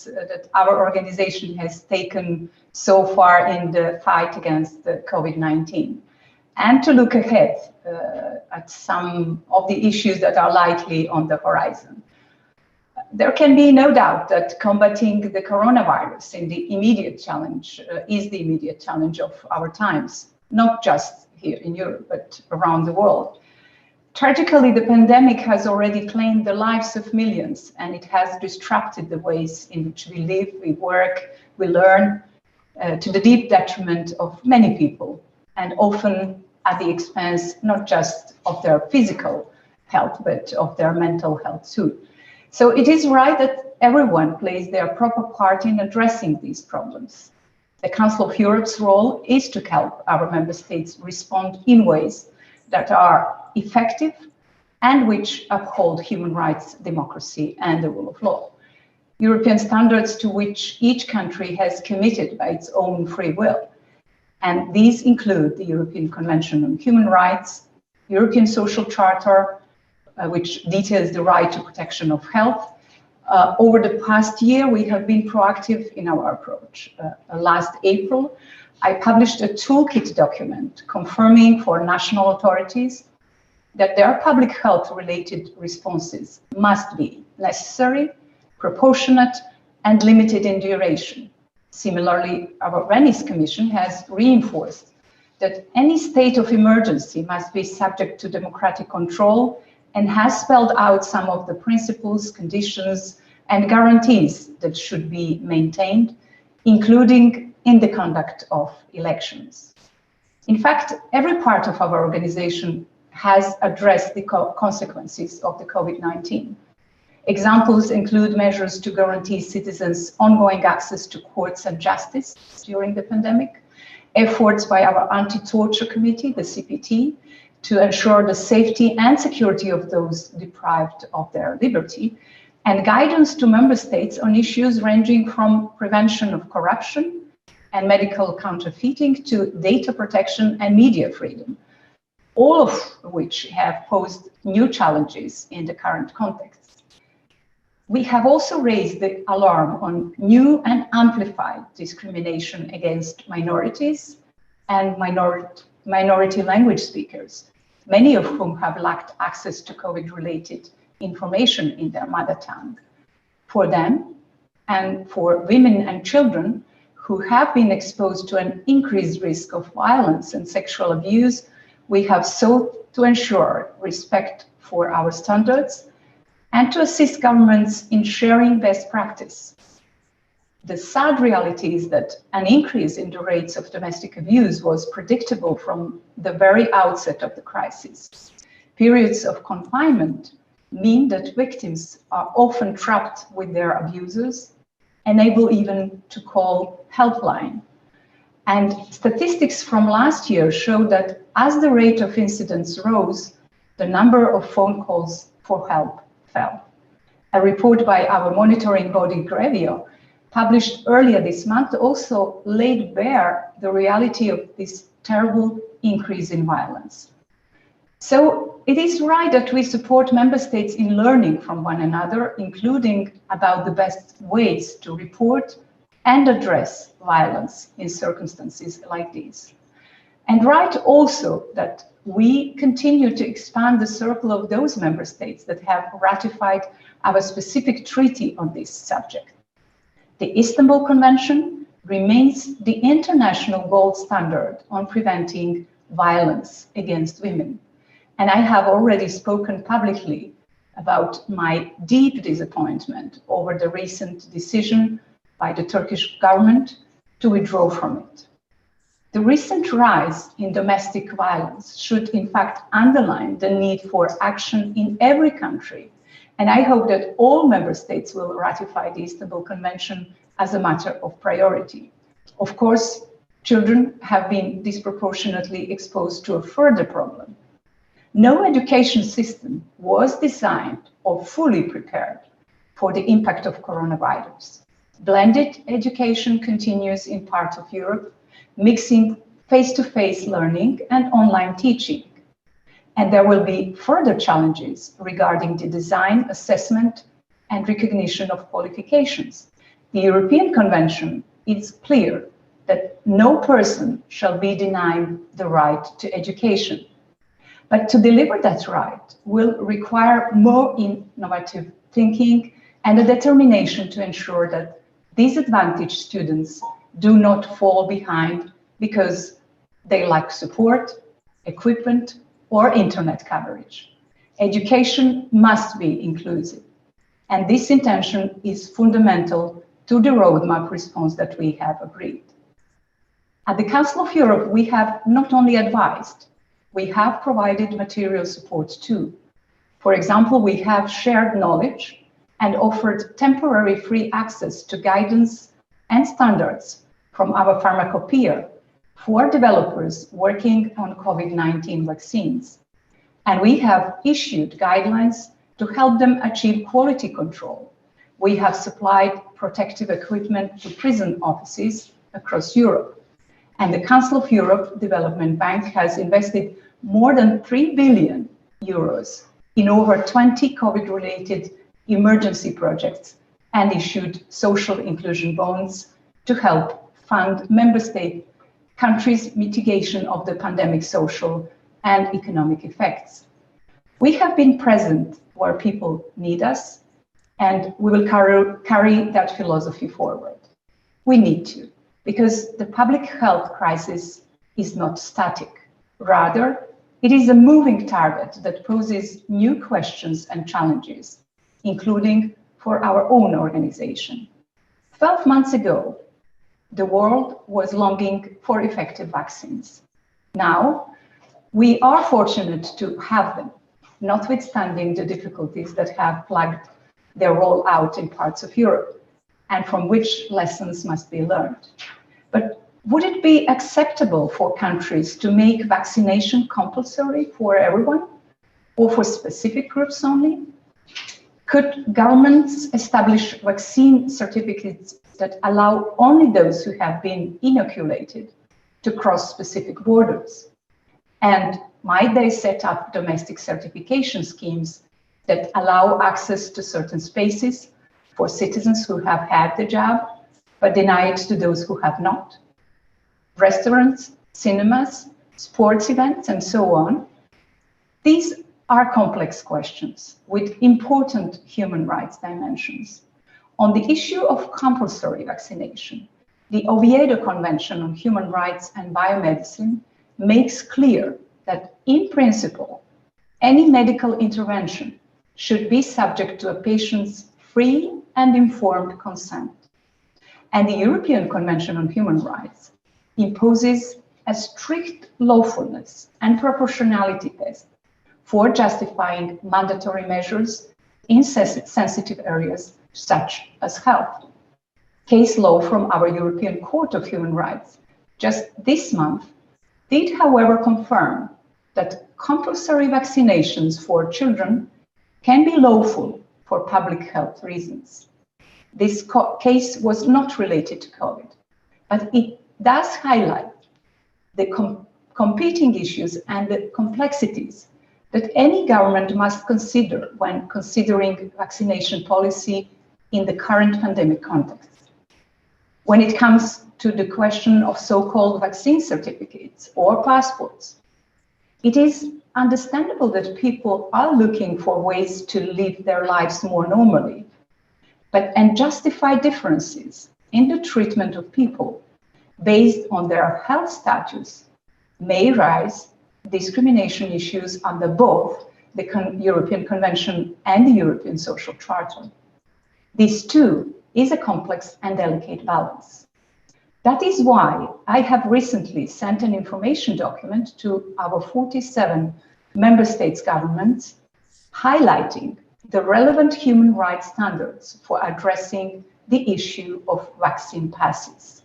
that our organization has taken so far in the fight against the COVID-19, and to look ahead at some of the issues that are likely on the horizon. There can be no doubt that combating the coronavirus is the immediate challenge of our times, not just here in Europe, but around the world. Tragically, the pandemic has already claimed the lives of millions, and it has disrupted the ways in which we live, we work, we learn, to the deep detriment of many people, and often at the expense not just of their physical health, but of their mental health too. So it is right that everyone plays their proper part in addressing these problems. The Council of Europe's role is to help our member states respond in ways that are effective and which uphold human rights, democracy, and the rule of law. European standards to which each country has committed by its own free will. And these include the European Convention on Human Rights, European Social Charter, which details the right to protection of health. Over the past year, we have been proactive in our approach. Last April, I published a toolkit document confirming for national authorities that their public health-related responses must be necessary, proportionate, and limited in duration. Similarly, our Venice Commission has reinforced that any state of emergency must be subject to democratic control and has spelled out some of the principles, conditions, and guarantees that should be maintained, including in the conduct of elections. In fact, every part of our organization has addressed the consequences of the COVID-19. Examples include measures to guarantee citizens ongoing access to courts and justice during the pandemic, efforts by our Anti-Torture Committee, the CPT, to ensure the safety and security of those deprived of their liberty, and guidance to member states on issues ranging from prevention of corruption and medical counterfeiting to data protection and media freedom, all of which have posed new challenges in the current context. We have also raised the alarm on new and amplified discrimination against minorities and minority language speakers, many of whom have lacked access to COVID-related information in their mother tongue. For them, and for women and children who have been exposed to an increased risk of violence and sexual abuse, we have sought to ensure respect for our standards and to assist governments in sharing best practice. The sad reality is that an increase in the rates of domestic abuse was predictable from the very outset of the crisis. Periods of confinement mean that victims are often trapped with their abusers, unable even to call helpline. And statistics from last year show that as the rate of incidents rose, the number of phone calls for help fell. A report by our monitoring body, Grevio, published earlier this month, also laid bare the reality of this terrible increase in violence. So it is right that we support member states in learning from one another, including about the best ways to report and address violence in circumstances like these. And right also that we continue to expand the circle of those member states that have ratified our specific treaty on this subject. The Istanbul Convention remains the international gold standard on preventing violence against women. And I have already spoken publicly about my deep disappointment over the recent decision by the Turkish government to withdraw from it. The recent rise in domestic violence should in fact underline the need for action in every country. And I hope that all member states will ratify the Istanbul Convention as a matter of priority. Of course, children have been disproportionately exposed to a further problem. No education system was designed or fully prepared for the impact of coronavirus. Blended education continues in parts of Europe, mixing face-to-face learning and online teaching. And there will be further challenges regarding the design, assessment, and recognition of qualifications. The European Convention is clear that no person shall be denied the right to education. But to deliver that right will require more innovative thinking and a determination to ensure that disadvantaged students do not fall behind because they lack support, equipment, or internet coverage. Education must be inclusive, and this intention is fundamental to the roadmap response that we have agreed. At the Council of Europe, we have not only advised, we have provided material support too. For example, we have shared knowledge and offered temporary free access to guidance and standards from our pharmacopoeia for developers working on COVID-19 vaccines. And we have issued guidelines to help them achieve quality control. We have supplied protective equipment to prison offices across Europe. And the Council of Europe Development Bank has invested more than 3 billion euros in over 20 COVID-related emergency projects and issued social inclusion bonds to help fund member state countries' mitigation of the pandemic's social and economic effects. We have been present where people need us, and we will carry that philosophy forward. We need to, because the public health crisis is not static. Rather, it is a moving target that poses new questions and challenges, including for our own organization. 12 months ago, the world was longing for effective vaccines. Now, we are fortunate to have them, notwithstanding the difficulties that have plagued their rollout in parts of Europe, and from which lessons must be learned. But would it be acceptable for countries to make vaccination compulsory for everyone, or for specific groups only? Could governments establish vaccine certificates that allow only those who have been inoculated to cross specific borders? And might they set up domestic certification schemes that allow access to certain spaces for citizens who have had the jab, but deny it to those who have not? Restaurants, cinemas, sports events, and so on. These are complex questions with important human rights dimensions. On the issue of compulsory vaccination, the Oviedo Convention on Human Rights and Biomedicine makes clear that, in principle, any medical intervention should be subject to a patient's free and informed consent. And the European Convention on Human Rights imposes a strict lawfulness and proportionality test for justifying mandatory measures in sensitive areas such as health. Case law from our European Court of Human Rights just this month did, however, confirm that compulsory vaccinations for children can be lawful for public health reasons. This case was not related to COVID, but it does highlight the competing issues and the complexities that any government must consider when considering vaccination policy in the current pandemic context. When it comes to the question of so-called vaccine certificates or passports, it is understandable that people are looking for ways to live their lives more normally, and justify differences in the treatment of people based on their health status may raise discrimination issues under both the European Convention and the European Social Charter. This too is a complex and delicate balance. That is why I have recently sent an information document to our 47 member states' governments highlighting the relevant human rights standards for addressing the issue of vaccine passes.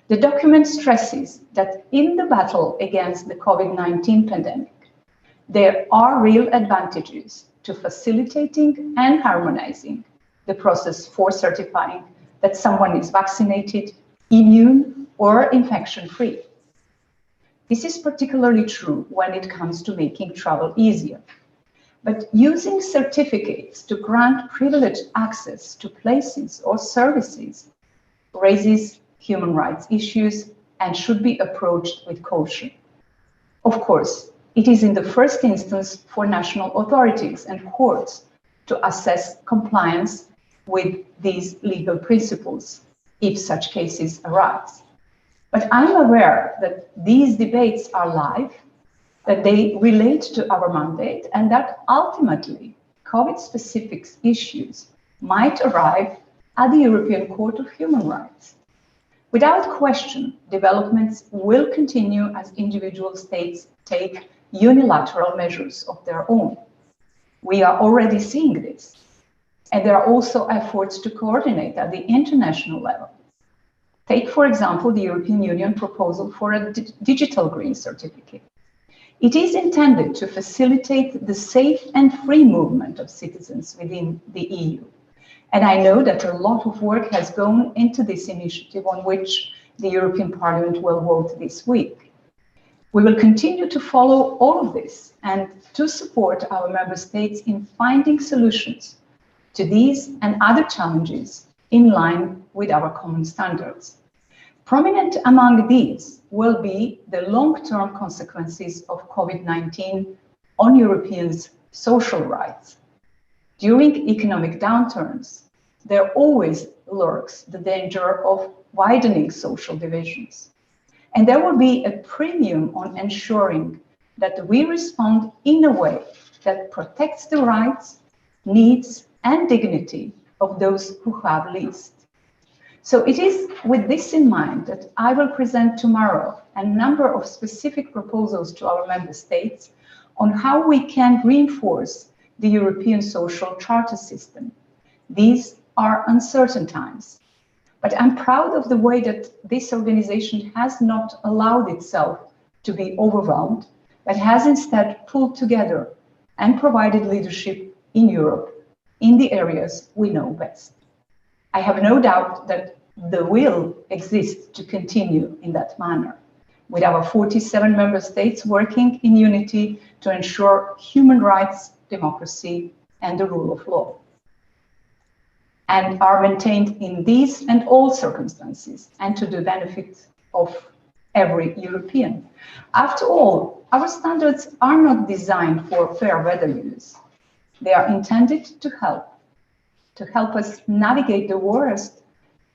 The document stresses that in the battle against the COVID-19 pandemic, there are real advantages to facilitating and harmonizing the process for certifying that someone is vaccinated, immune, or infection-free. This is particularly true when it comes to making travel easier. But using certificates to grant privileged access to places or services raises human rights issues and should be approached with caution. Of course, it is in the first instance for national authorities and courts to assess compliance with these legal principles, if such cases arise. But I'm aware that these debates are live, that they relate to our mandate, and that ultimately COVID-specific issues might arrive at the European Court of Human Rights. Without question, developments will continue as individual states take unilateral measures of their own. We are already seeing this. And there are also efforts to coordinate at the international level. Take, for example, the European Union proposal for a digital green certificate. It is intended to facilitate the safe and free movement of citizens within the EU. And I know that a lot of work has gone into this initiative on which the European Parliament will vote this week. We will continue to follow all of this and to support our member states in finding solutions to these and other challenges in line with our common standards. Prominent among these will be the long-term consequences of COVID-19 on Europeans' social rights. During economic downturns, there always lurks the danger of widening social divisions. And there will be a premium on ensuring that we respond in a way that protects the rights, needs, and dignity of those who have least. So it is with this in mind that I will present tomorrow a number of specific proposals to our member states on how we can reinforce the European Social Charter system. These are uncertain times, but I'm proud of the way that this organization has not allowed itself to be overwhelmed, but has instead pulled together and provided leadership in Europe in the areas we know best. I have no doubt that the will exists to continue in that manner, with our 47 member states working in unity to ensure human rights, democracy, and the rule of law, and are maintained in these and all circumstances, and to the benefit of every European. After all, our standards are not designed for fair weather use. They are intended to help us navigate the worst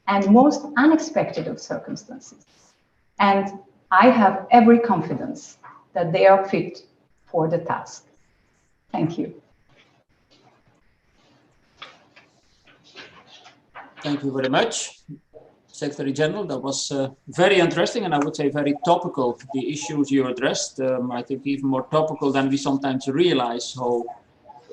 and most unexpected of circumstances. And I have every confidence that they are fit for the task. Thank you. Thank you very much, Secretary General. That was very interesting, and I would say very topical, the issues you addressed. I think even more topical than we sometimes realize how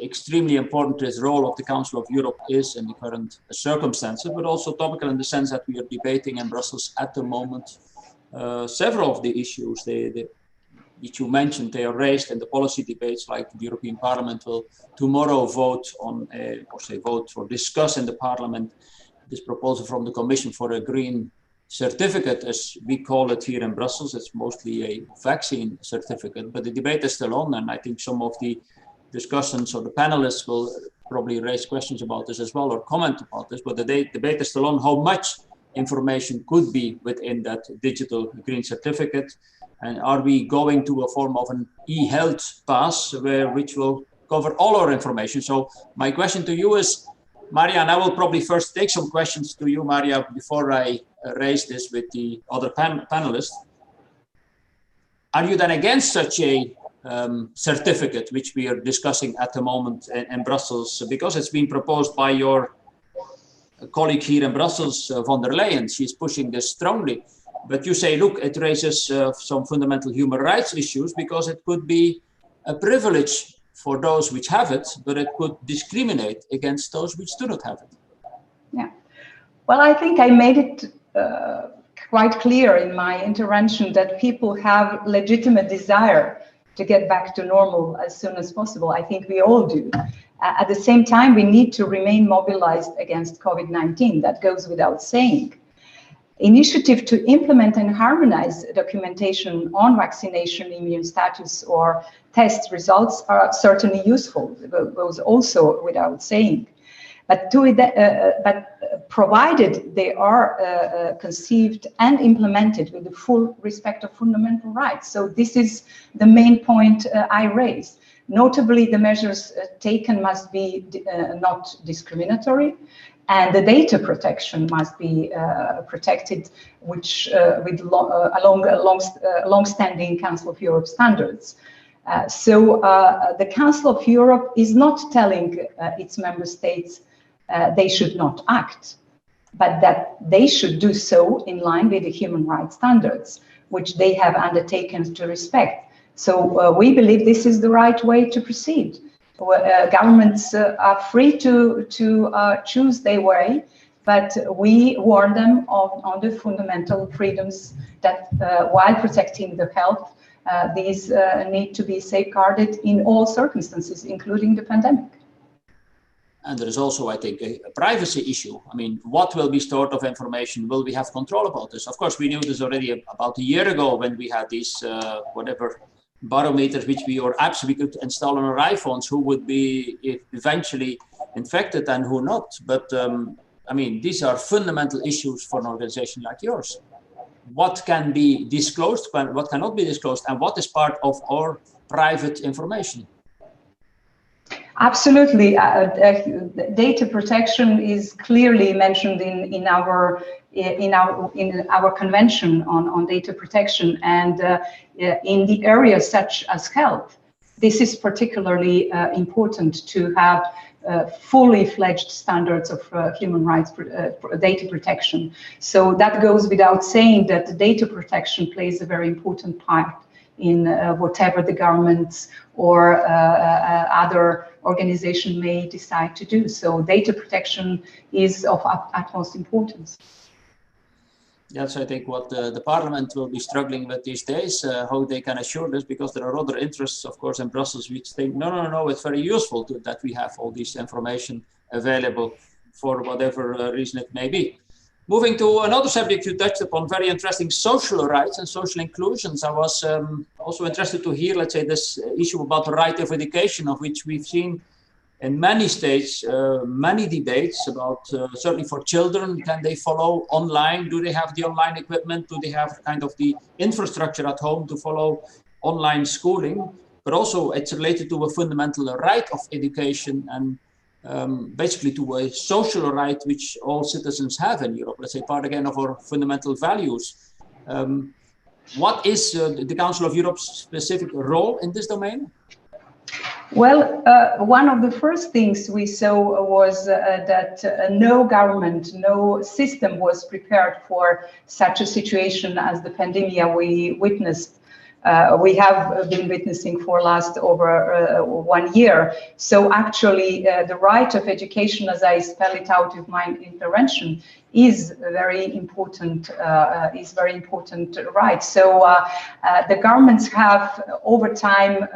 extremely important this role of the Council of Europe is in the current circumstances, but also topical in the sense that we are debating in Brussels at the moment. Several of the issues which you mentioned, they are raised in the policy debates, like the European Parliament will tomorrow vote on, vote or discuss in the Parliament this proposal from the Commission for a green certificate, as we call it here in Brussels. It's mostly a vaccine certificate, but the debate is still on, and I think some of the discussions or the panelists will probably raise questions about this as well or comment about this, but the debate is still on how much information could be within that digital green certificate, and are we going to a form of an e-health pass which will cover all our information. So my question to you is, Maria, and I will probably first take some questions to you, Maria, before I raise this with the other panelists. Are you then against such a certificate which we are discussing at the moment in Brussels, because it's been proposed by your colleague here in Brussels, von der Leyen? She's pushing this strongly, but you say, look, it raises some fundamental human rights issues because it could be a privilege for those which have it, but it could discriminate against those which do not have it. Yeah, well, I think I made it quite clear in my intervention that people have legitimate desire to get back to normal as soon as possible. I think we all do. At the same time, we need to remain mobilized against COVID-19. That goes without saying. Initiative to implement and harmonize documentation on vaccination, immune status, or test results are certainly useful. It goes also without saying. But provided they are conceived and implemented with the full respect of fundamental rights. So this is the main point I raised. Notably, the measures taken must be not discriminatory, and the data protection must be protected, which along long-standing Council of Europe standards. So the Council of Europe is not telling its member states they should not act, but that they should do so in line with the human rights standards, which they have undertaken to respect. So we believe this is the right way to proceed. Governments are free to choose their way, but we warn them on the fundamental freedoms that while protecting the health, these need to be safeguarded in all circumstances, including the pandemic. And there is also, I think, a privacy issue. I mean, what will be stored of information? Will we have control about this? Of course, we knew this already about a year ago when we had these, whatever, barometers, which or apps we could install on our iPhones, who would be eventually infected and who not. But I mean, these are fundamental issues for an organization like yours. What can be disclosed, what cannot be disclosed, and what is part of our private information? Absolutely. Data protection is clearly mentioned in our convention on data protection, and in the areas such as health, this is particularly important to have fully fledged standards of human rights data protection. So that goes without saying that the data protection plays a very important part in whatever the governments or other organization may decide to do. So data protection is of utmost importance. That's, I think, what the Parliament will be struggling with these days, how they can assure this, because there are other interests, of course, in Brussels, which think, no, it's very useful that we have all this information available for whatever reason it may be. Moving to another subject you touched upon, very interesting, social rights and social inclusions. I was also interested to hear, let's say, this issue about the right of education, of which we've seen in many states, many debates about, certainly for children, can they follow online? Do they have the online equipment? Do they have kind of the infrastructure at home to follow online schooling? But also it's related to a fundamental right of education and basically to a social right which all citizens have in Europe, let's say part again of our fundamental values. What is the Council of Europe's specific role in this domain? Well, one of the first things we saw was that no government, no system was prepared for such a situation as the pandemic we witnessed. We have been witnessing for last over 1 year. So actually the right of education, as I spell it out with my intervention, is very important, right. So the governments have over time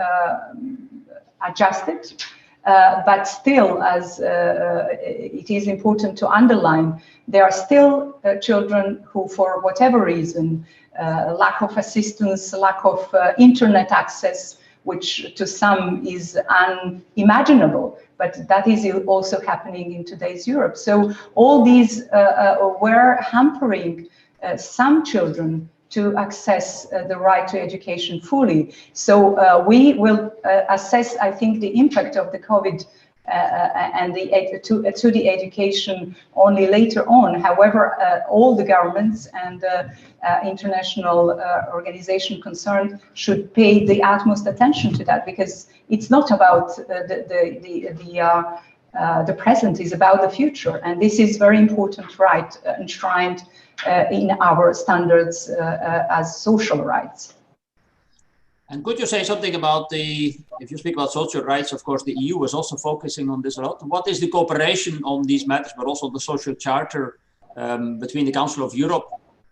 adjusted, but still, as it is important to underline, there are still children who, for whatever reason, lack of assistance, lack of internet access, which to some is unimaginable, but that is also happening in today's Europe. So all these were hampering some children to access the right to education fully. So we will assess, I think, the impact of the COVID and to the education only later on. However, all the governments and international organization concerned should pay the utmost attention to that, because it's not about the present, is about the future, and this is very important right enshrined in our standards as social rights. And could you say something about if you speak about social rights, of course, the EU is also focusing on this a lot. What is the cooperation on these matters, but also the social charter between the Council of Europe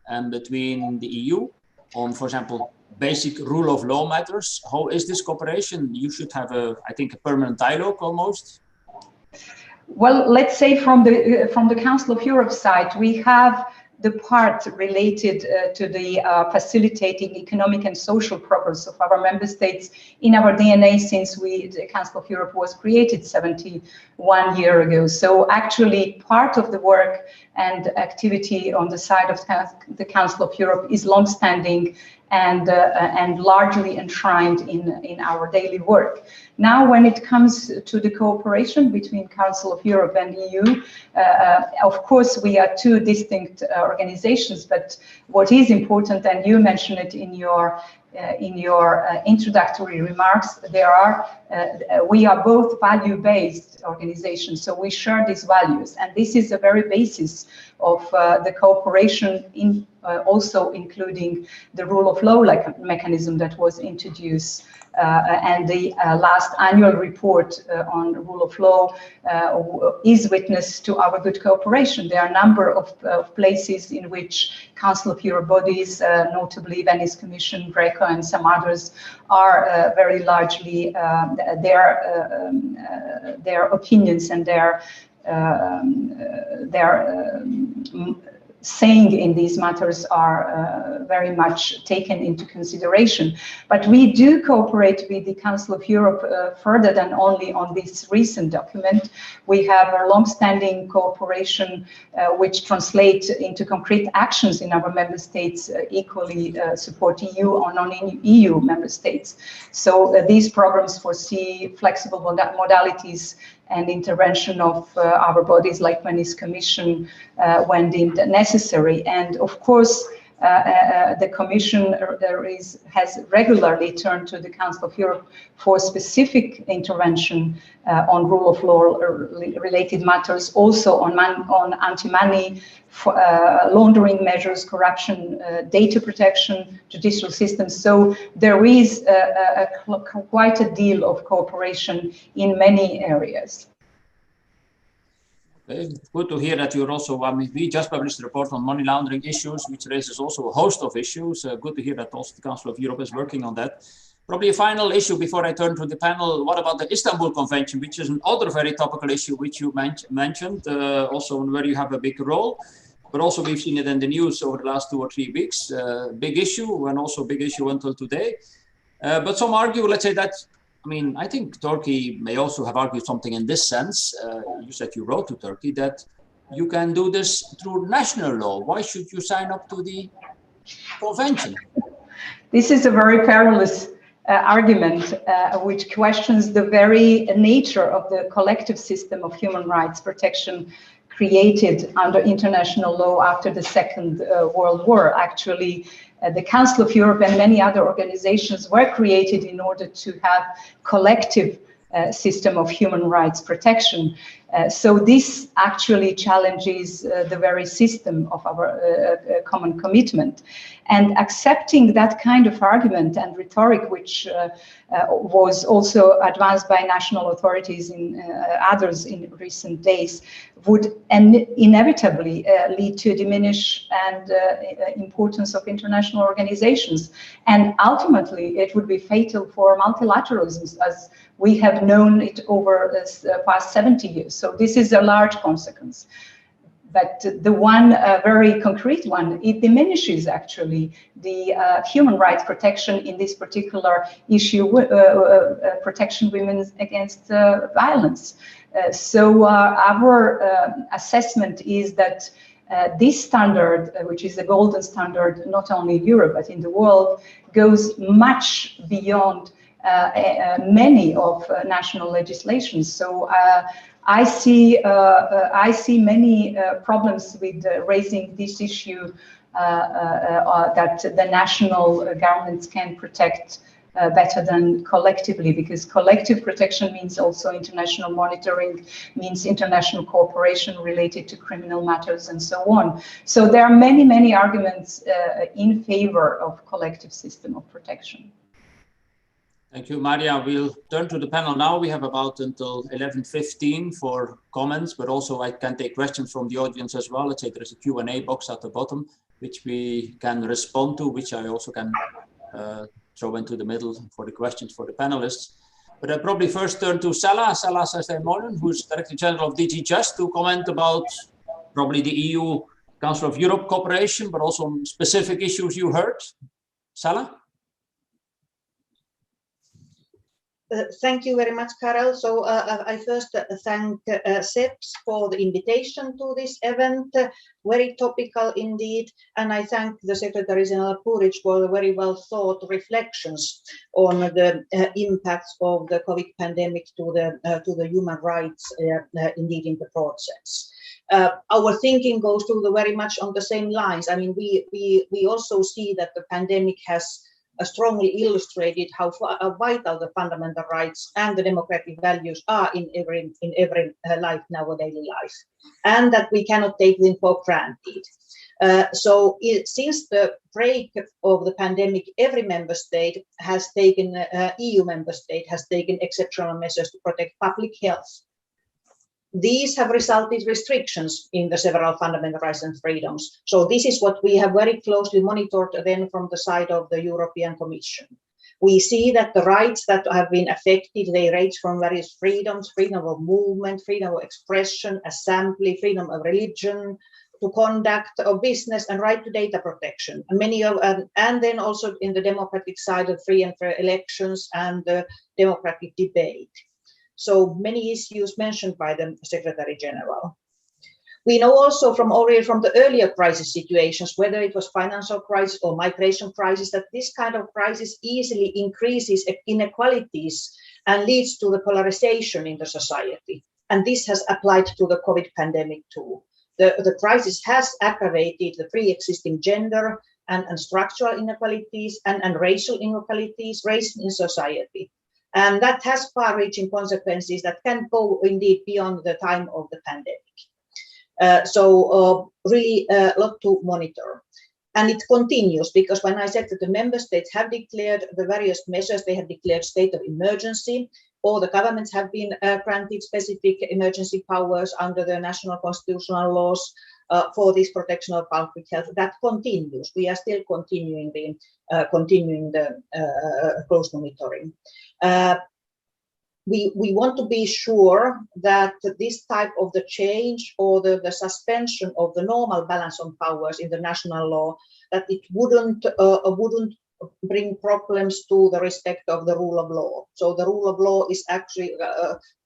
and between the EU on, for example, basic rule of law matters? How is this cooperation? You should have, I think, a permanent dialogue almost. Well, let's say from the Council of Europe side, we have the part related to the facilitating economic and social progress of our member states in our DNA since the Council of Europe was created 71 years ago. So actually part of the work and activity on the side of the Council of Europe is long-standing and largely enshrined in our daily work. Now, when it comes to the cooperation between Council of Europe and EU, of course, we are two distinct organizations, but what is important, and you mentioned it in your introductory remarks, we are both value-based organizations, so we share these values, and this is the very basis of the cooperation, also including the rule of law mechanism that was introduced, and the last annual report on rule of law is witness to our good cooperation. There are a number of places in which Council of Europe bodies, notably Venice Commission, Greco, and some others, are very largely their opinions and their saying in these matters are very much taken into consideration. But we do cooperate with the Council of Europe further than only on this recent document. We have a long-standing cooperation which translates into concrete actions in our member states, equally support EU or non-EU member states. So these programs foresee flexible modalities and intervention of our bodies like Venice Commission when deemed necessary. And of course, the Commission has regularly turned to the Council of Europe for specific intervention on rule of law related matters, also on anti-money laundering measures, corruption, data protection, judicial systems. So there is quite a deal of cooperation in many areas. Okay. Good to hear that you're also, we just published a report on money laundering issues, which raises also a host of issues. Good to hear that also the Council of Europe is working on that. Probably a final issue before I turn to the panel. What about the Istanbul Convention, which is another very topical issue which you mentioned, also where you have a big role, but also we've seen it in the news over the last 2 or 3 weeks. Big issue, and also big issue until today. But some argue, let's say that, I think Turkey may also have argued something in this sense. You said you wrote to Turkey that you can do this through national law. Why should you sign up to the convention? This is a very perilous argument, which questions the very nature of the collective system of human rights protection created under international law after the Second World War. Actually, the Council of Europe and many other organizations were created in order to have collective system of human rights protection. So this actually challenges the very system of our common commitment. And accepting that kind of argument and rhetoric, which was also advanced by national authorities and others in recent days, would inevitably lead to diminish and importance of international organizations. And ultimately, it would be fatal for multilateralism, as we have known it over the past 70 years. So this is a large consequence. But the one very concrete one, it diminishes actually the human rights protection in this particular issue, protection women against violence. So our assessment is that this standard, which is a golden standard, not only in Europe, but in the world, goes much beyond many of national legislations. So I see many problems with raising this issue that the national governments can protect better than collectively, because collective protection means also international monitoring, means international cooperation related to criminal matters and so on. So there are many, many arguments in favor of collective system of protection. Thank you, Maria. We'll turn to the panel now. We have about until 11:15 for comments, but also I can take questions from the audience as well. Let's say there's a Q&A box at the bottom, which we can respond to, which I also can throw into the middle for the questions for the panelists. But I probably first turn to Salah Sastemonen, who's Director General of DG Just, to comment about probably the EU Council of Europe cooperation, but also on specific issues you heard. Sala? Thank you very much, Karel. So I first thank SEPS for the invitation to this event, very topical indeed, and I thank the Secretary General Puric for the very well thought reflections on the impacts of the COVID pandemic to the human rights indeed in the process. Our thinking goes to the very much on the same lines. I mean, we also see that the pandemic has strongly illustrated how vital the fundamental rights and the democratic values are in every life now, a daily life, and that we cannot take them for granted. Since the break of the pandemic, every member state has taken, EU member state has taken exceptional measures to protect public health. These have resulted restrictions in the several fundamental rights and freedoms. So this is what we have very closely monitored then from the side of the European Commission. We see that the rights that have been affected, they range from various freedoms, freedom of movement, freedom of expression, assembly, freedom of religion, to conduct of business, and right to data protection. And then also in the democratic side of free and fair elections and the democratic debate. So many issues mentioned by the Secretary General. We know also already from the earlier crisis situations, whether it was financial crisis or migration crisis, that this kind of crisis easily increases inequalities and leads to the polarization in the society. And this has applied to the COVID pandemic too. The crisis has aggravated the pre-existing gender and structural inequalities and racial inequalities raised in society. And that has far-reaching consequences that can go indeed beyond the time of the pandemic. Really a lot to monitor. And it continues, because when I said that the member states have declared the various measures, they have declared state of emergency, or the governments have been granted specific emergency powers under the national constitutional laws for this protection of public health. That continues. We are still continuing the close monitoring. We want to be sure that this type of the change or the suspension of the normal balance of powers in the national law, that it wouldn't bring problems to the respect of the rule of law. So the rule of law is actually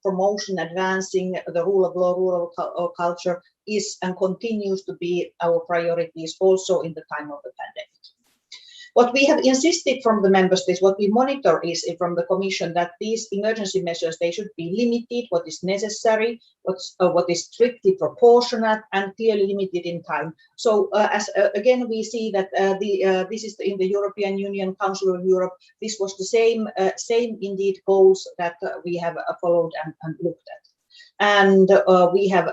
promotion, advancing the rule of law, rule of culture is and continues to be our priorities also in the time of the pandemic. What we have insisted from the member states, what we monitor is from the Commission, that these emergency measures, they should be limited, what is necessary, what is strictly proportionate and clearly limited in time. So again, we see that this is in the European Union, Council of Europe, this was the same indeed goals that we have followed and looked at. And we have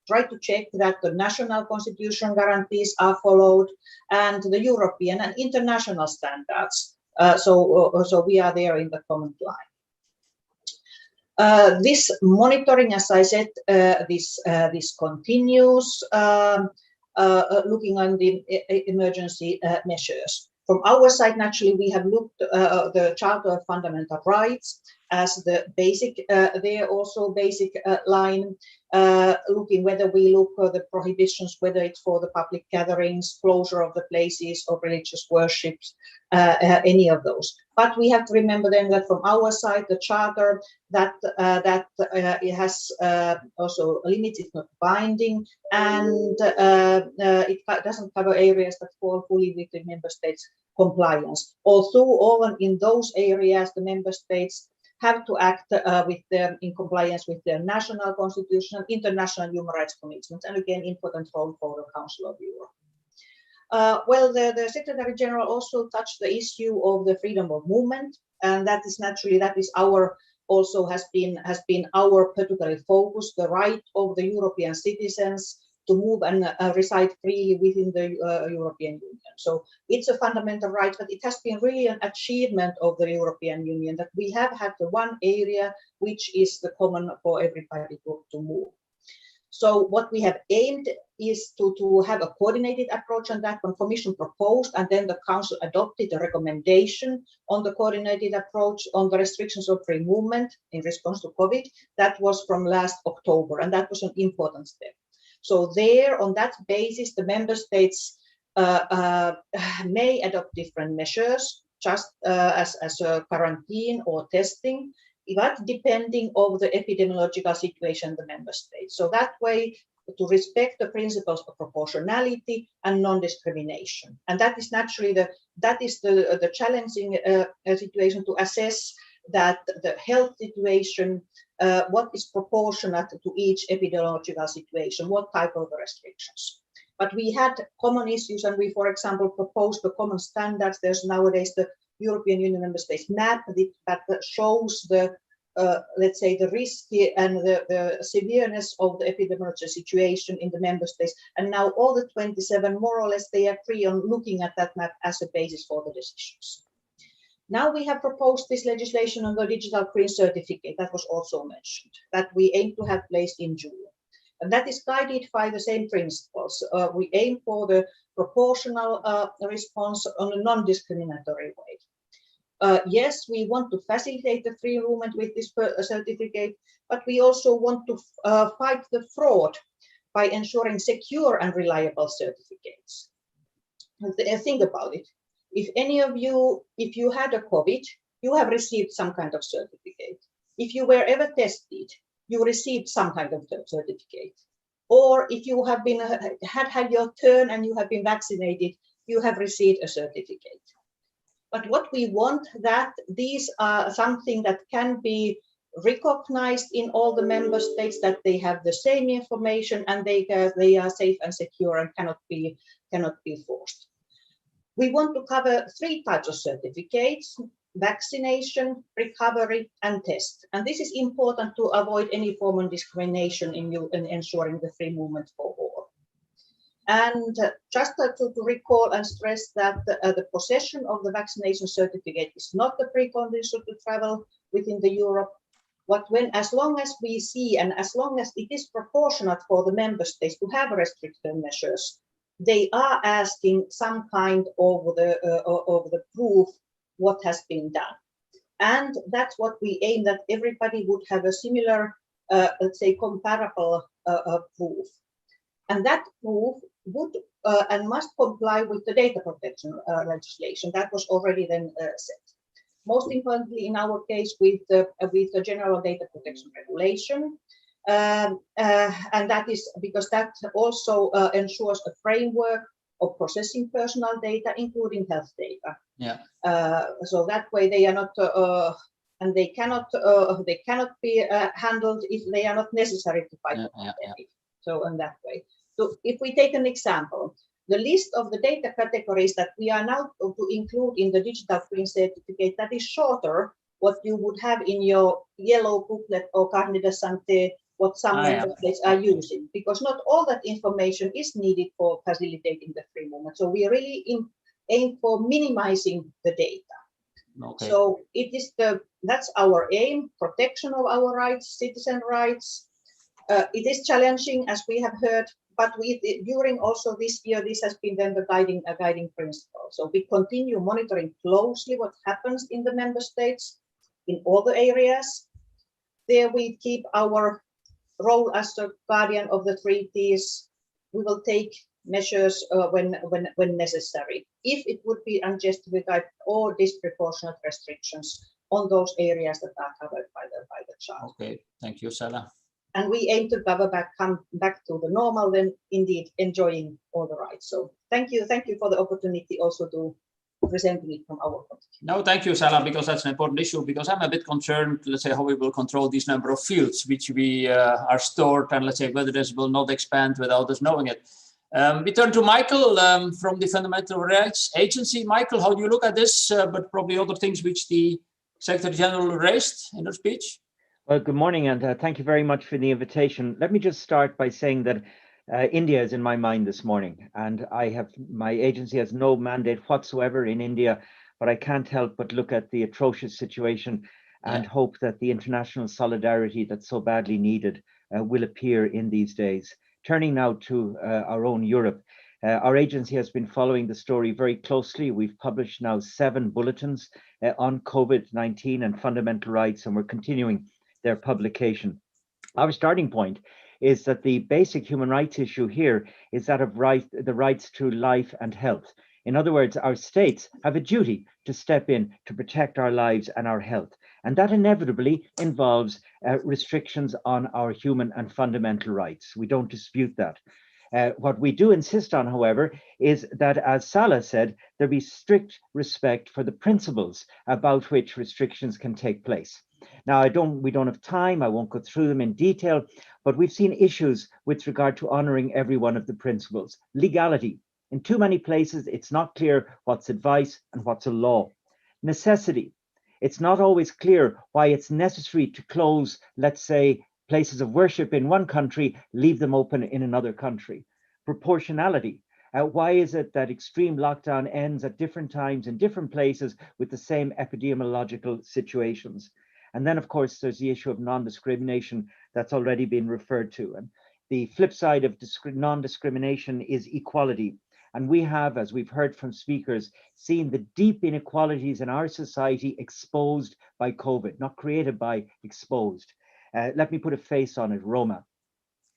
try to check that the national constitution guarantees are followed and the European and international standards. So we are there in the common line. This monitoring, as I said, this continues, looking on the emergency measures. From our side, naturally, we have looked the Charter of Fundamental Rights as the basic, there also basic line, looking whether we look at the prohibitions, whether it's for the public gatherings, closure of the places of religious worships, any of those. But we have to remember then that from our side, the Charter, that it has also limits, it's not binding, and it doesn't cover areas that fall fully within member states' compliance. Although often in those areas, the member states have to act in compliance with their national constitution and international human rights commitments, and again, important role for the Council of Europe. Well, the Secretary General also touched the issue of the freedom of movement, and that is naturally, that is our, also has been our particular focus, the right of the European citizens to move and reside freely within the European Union. So it's a fundamental right, but it has been really an achievement of the European Union that we have had the one area which is the common for everybody to move. So what we have aimed is to have a coordinated approach on that. When Commission proposed and then the Council adopted a recommendation on the coordinated approach on the restrictions of free movement in response to COVID, that was from last October, and that was an important step. So there, on that basis, the member states may adopt different measures, just as a quarantine or testing, but depending on the epidemiological situation in the member states. So that way, to respect the principles of proportionality and non-discrimination. And that is naturally the challenging situation, to assess that the health situation, what is proportionate to each epidemiological situation, what type of restrictions. But we had common issues, and we, for example, proposed the common standards. There's nowadays the European Union member states map that shows the let's say the risk and the severeness of the epidemiological situation in the member states. And now all the 27, more or less, they agree on looking at that map as a basis for the decisions. Now we have proposed this legislation on the digital green certificate that was also mentioned, that we aim to have placed in June. And that is guided by the same principles. We aim for the proportional response on a non-discriminatory way. Yes, we want to facilitate the free movement with this certificate, but we also want to fight the fraud by ensuring secure and reliable certificates. Think about it. If any of you, if you had a COVID, you have received some kind of certificate. If you were ever tested, you received some kind of certificate. Or if you have been had your turn and you have been vaccinated, you have received a certificate. But what we want, that these are something that can be recognized in all the member states, that they have the same information and they are safe and secure and cannot be forced. We want to cover 3 types of certificates: vaccination, recovery, and test. And this is important to avoid any form of discrimination in ensuring the free movement for all. And just to recall and stress that the possession of the vaccination certificate is not the precondition to travel within the Europe. But as long as we see, and as long as it is proportionate for the member states to have restrictive measures, they are asking some kind of the proof what has been done. And that's what we aim, that everybody would have a similar, let's say, comparable proof. And that proof would and must comply with the data protection legislation that was already then set. Most importantly, in our case, with the general data protection regulation. And that is because that also ensures a framework of processing personal data, including health data. Yeah. So that way they are not, and they cannot be handled if they are not necessary to fight the pandemic. So in that way. So if we take an example, the list of the data categories that we are now to include in the digital green certificate, that is shorter what you would have in your yellow booklet or carnet de santé, what some member states are using, because not all that information is needed for facilitating the free movement. So we really aim for minimizing the data. Okay. So it is that's our aim: protection of our rights, citizen rights. It is challenging, as we have heard, but during also this year, this has been then the guiding principle. So we continue monitoring closely what happens in the member states in all the areas. There we keep our role as the guardian of the treaties. We will take measures when necessary, if it would be unjustified or disproportionate restrictions on those areas that are covered by the Charter. Okay, thank you, Sala. And we aim to come back to the normal, then indeed enjoying all the rights. So thank you for the opportunity also to present it from our point of view. No, thank you, Sala, because that's an important issue, because I'm a bit concerned, let's say, how we will control this number of fields which we are stored, and let's say whether this will not expand without us knowing it. We turn to Michael from the Fundamental Rights Agency. Michael, how do you look at this, but probably other things which the Secretary General raised in her speech? Well, good morning, and thank you very much for the invitation. Let me just start by saying that India is in my mind this morning, and my agency has no mandate whatsoever in India, but I can't help but look at the atrocious situation and hope that the international solidarity that's so badly needed will appear in these days. Turning now to our own Europe, our agency has been following the story very closely. We've published now 7 bulletins on COVID-19 and fundamental rights, and we're continuing their publication. Our starting point is that the basic human rights issue here is that of the rights to life and health. In other words, our states have a duty to step in to protect our lives and our health. And that inevitably involves restrictions on our human and fundamental rights. We don't dispute that. What we do insist on, however, is that, as Salah said, there be strict respect for the principles about which restrictions can take place. Now, we don't have time, I won't go through them in detail, but we've seen issues with regard to honoring every one of the principles. Legality. In too many places, it's not clear what's advice and what's a law. Necessity. It's not always clear why it's necessary to close, let's say, places of worship in one country, leave them open in another country. Proportionality. Why is it that extreme lockdown ends at different times in different places with the same epidemiological situations? And then, of course, there's the issue of non-discrimination that's already been referred to. And the flip side of non-discrimination is equality. And we have, as we've heard from speakers, seen the deep inequalities in our society exposed by COVID, not created by, exposed. Let me put a face on it, Roma.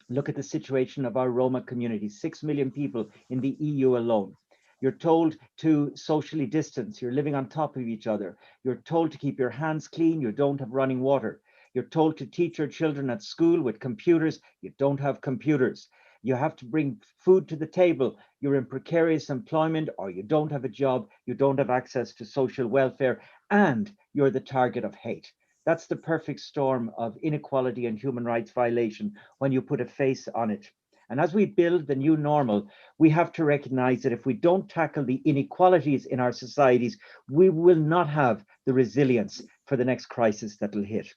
Look at the situation of our Roma community, 6 million people in the EU alone. You're told to socially distance, you're living on top of each other. You're told to keep your hands clean, you don't have running water. You're told to teach your children at school with computers, you don't have computers. You have to bring food to the table, you're in precarious employment, or you don't have a job, you don't have access to social welfare, and you're the target of hate. That's the perfect storm of inequality and human rights violation when you put a face on it. And as we build the new normal, we have to recognize that if we don't tackle the inequalities in our societies, we will not have the resilience for the next crisis that will hit.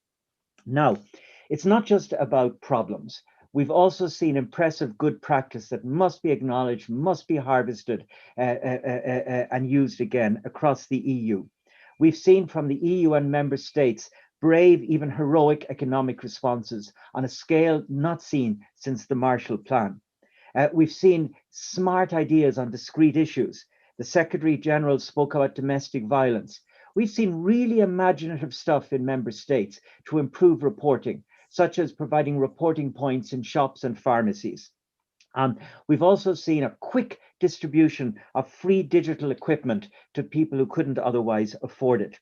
Now, it's not just about problems. We've also seen impressive good practice that must be acknowledged, must be harvested and used again across the EU. We've seen from the EU and member states brave, even heroic economic responses on a scale not seen since the Marshall Plan. We've seen smart ideas on discrete issues. The Secretary General spoke about domestic violence. We've seen really imaginative stuff in member states to improve reporting, such as providing reporting points in shops and pharmacies. We've also seen a quick distribution of free digital equipment to people who couldn't otherwise afford it.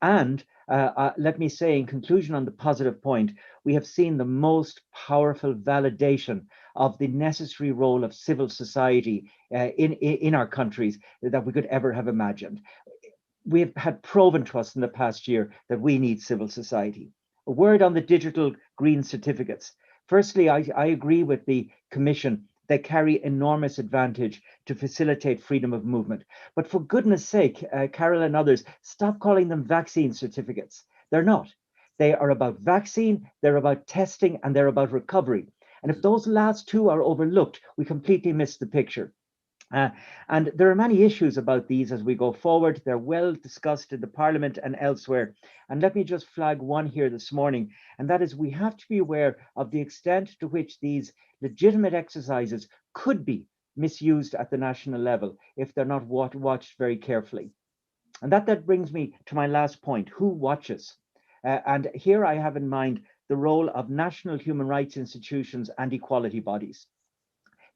And let me say, in conclusion on the positive point, we have seen the most powerful validation of the necessary role of civil society in our countries that we could ever have imagined. We have had proven to us in the past year that we need civil society. A word on the digital green certificates. Firstly, I agree with the Commission. They carry enormous advantage to facilitate freedom of movement. But for goodness sake, Carol and others, stop calling them vaccine certificates. They're not. They are about vaccine, they're about testing, and they're about recovery. And if those last two are overlooked, we completely miss the picture. And there are many issues about these as we go forward. They're well discussed in the Parliament and elsewhere. And let me just flag one here this morning, and that is we have to be aware of the extent to which these legitimate exercises could be misused at the national level if they're not watched very carefully. And that brings me to my last point, who watches? And here I have in mind the role of national human rights institutions and equality bodies.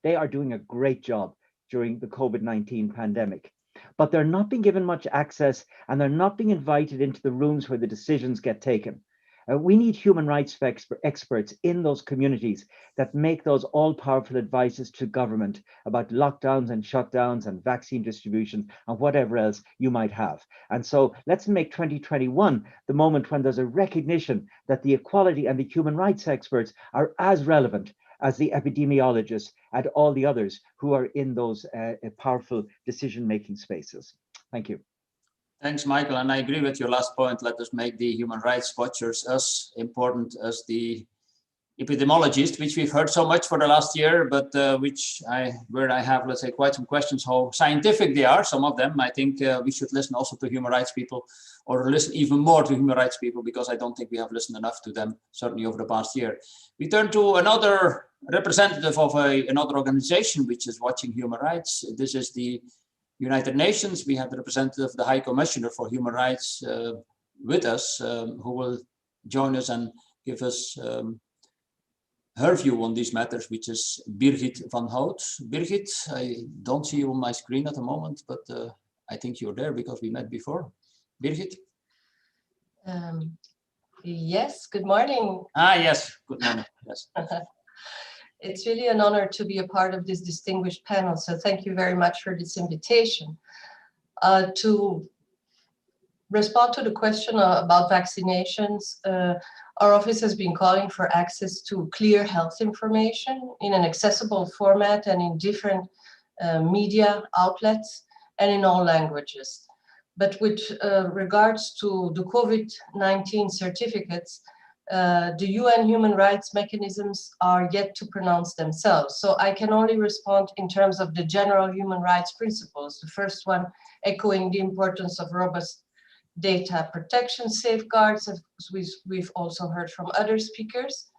They are doing a great job during the COVID-19 pandemic, but they're not being given much access and they're not being invited into the rooms where the decisions get taken. We need human rights experts in those communities that make those all-powerful advices to government about lockdowns and shutdowns and vaccine distribution and whatever else you might have. And so let's make 2021 the moment when there's a recognition that the equality and the human rights experts are as relevant as the epidemiologists and all the others who are in those powerful decision-making spaces. Thank you. Thanks, Michael. And I agree with your last point. Let us make the human rights watchers as important as the epidemiologists, which we've heard so much for the last year, but where I have, let's say, quite some questions how scientific they are. Some of them, I think we should listen also to human rights people, or listen even more to human rights people, because I don't think we have listened enough to them, certainly over the past year. We turn to another representative of another organization which is watching human rights. This is the United Nations. We have the representative, the High Commissioner for Human Rights with us, who will join us and give us her view on these matters, which is Birgit van Hout. Birgit, I don't see you on my screen at the moment, but I think you're there because we met before. Birgit? Yes, good morning. Ah, yes, good morning, yes. It's really an honor to be a part of this distinguished panel, so thank you very much for this invitation. To respond to the question about vaccinations, our office has been calling for access to clear health information in an accessible format and in different media outlets and in all languages. But with regards to the COVID-19 certificates, the UN human rights mechanisms are yet to pronounce themselves. So I can only respond in terms of the general human rights principles. The first one echoing the importance of robust data protection safeguards, as we've also heard from other speakers.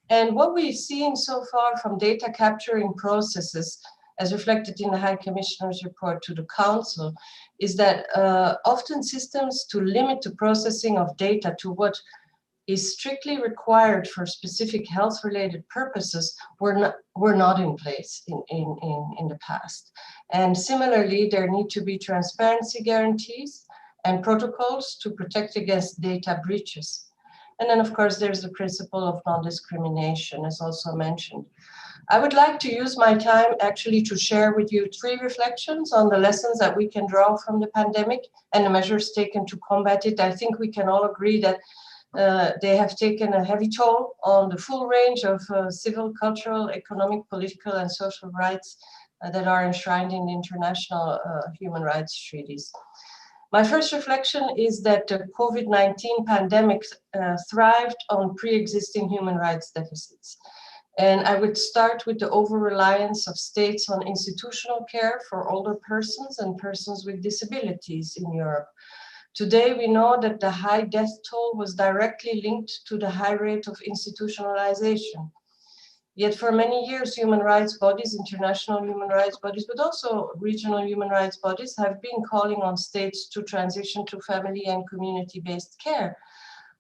And what we've seen so far from data capturing processes, as reflected in the High Commissioner's report to the Council, is that often systems to limit the processing of data to what is strictly required for specific health-related purposes were not in place in the past. And similarly, there need to be transparency guarantees and protocols to protect against data breaches. And then, of course, there's the principle of non-discrimination, as also mentioned. I would like to use my time actually to share with you 3 reflections on the lessons that we can draw from the pandemic and the measures taken to combat it. I think we can all agree that they have taken a heavy toll on the full range of civil, cultural, economic, political, and social rights that are enshrined in the international human rights treaties. My first reflection is that the COVID-19 pandemic thrived on pre-existing human rights deficits. And I would start with the over-reliance of states on institutional care for older persons and persons with disabilities in Europe. Today, we know that the high death toll was directly linked to the high rate of institutionalization. Yet for many years, human rights bodies, international human rights bodies, but also regional human rights bodies have been calling on states to transition to family and community-based care,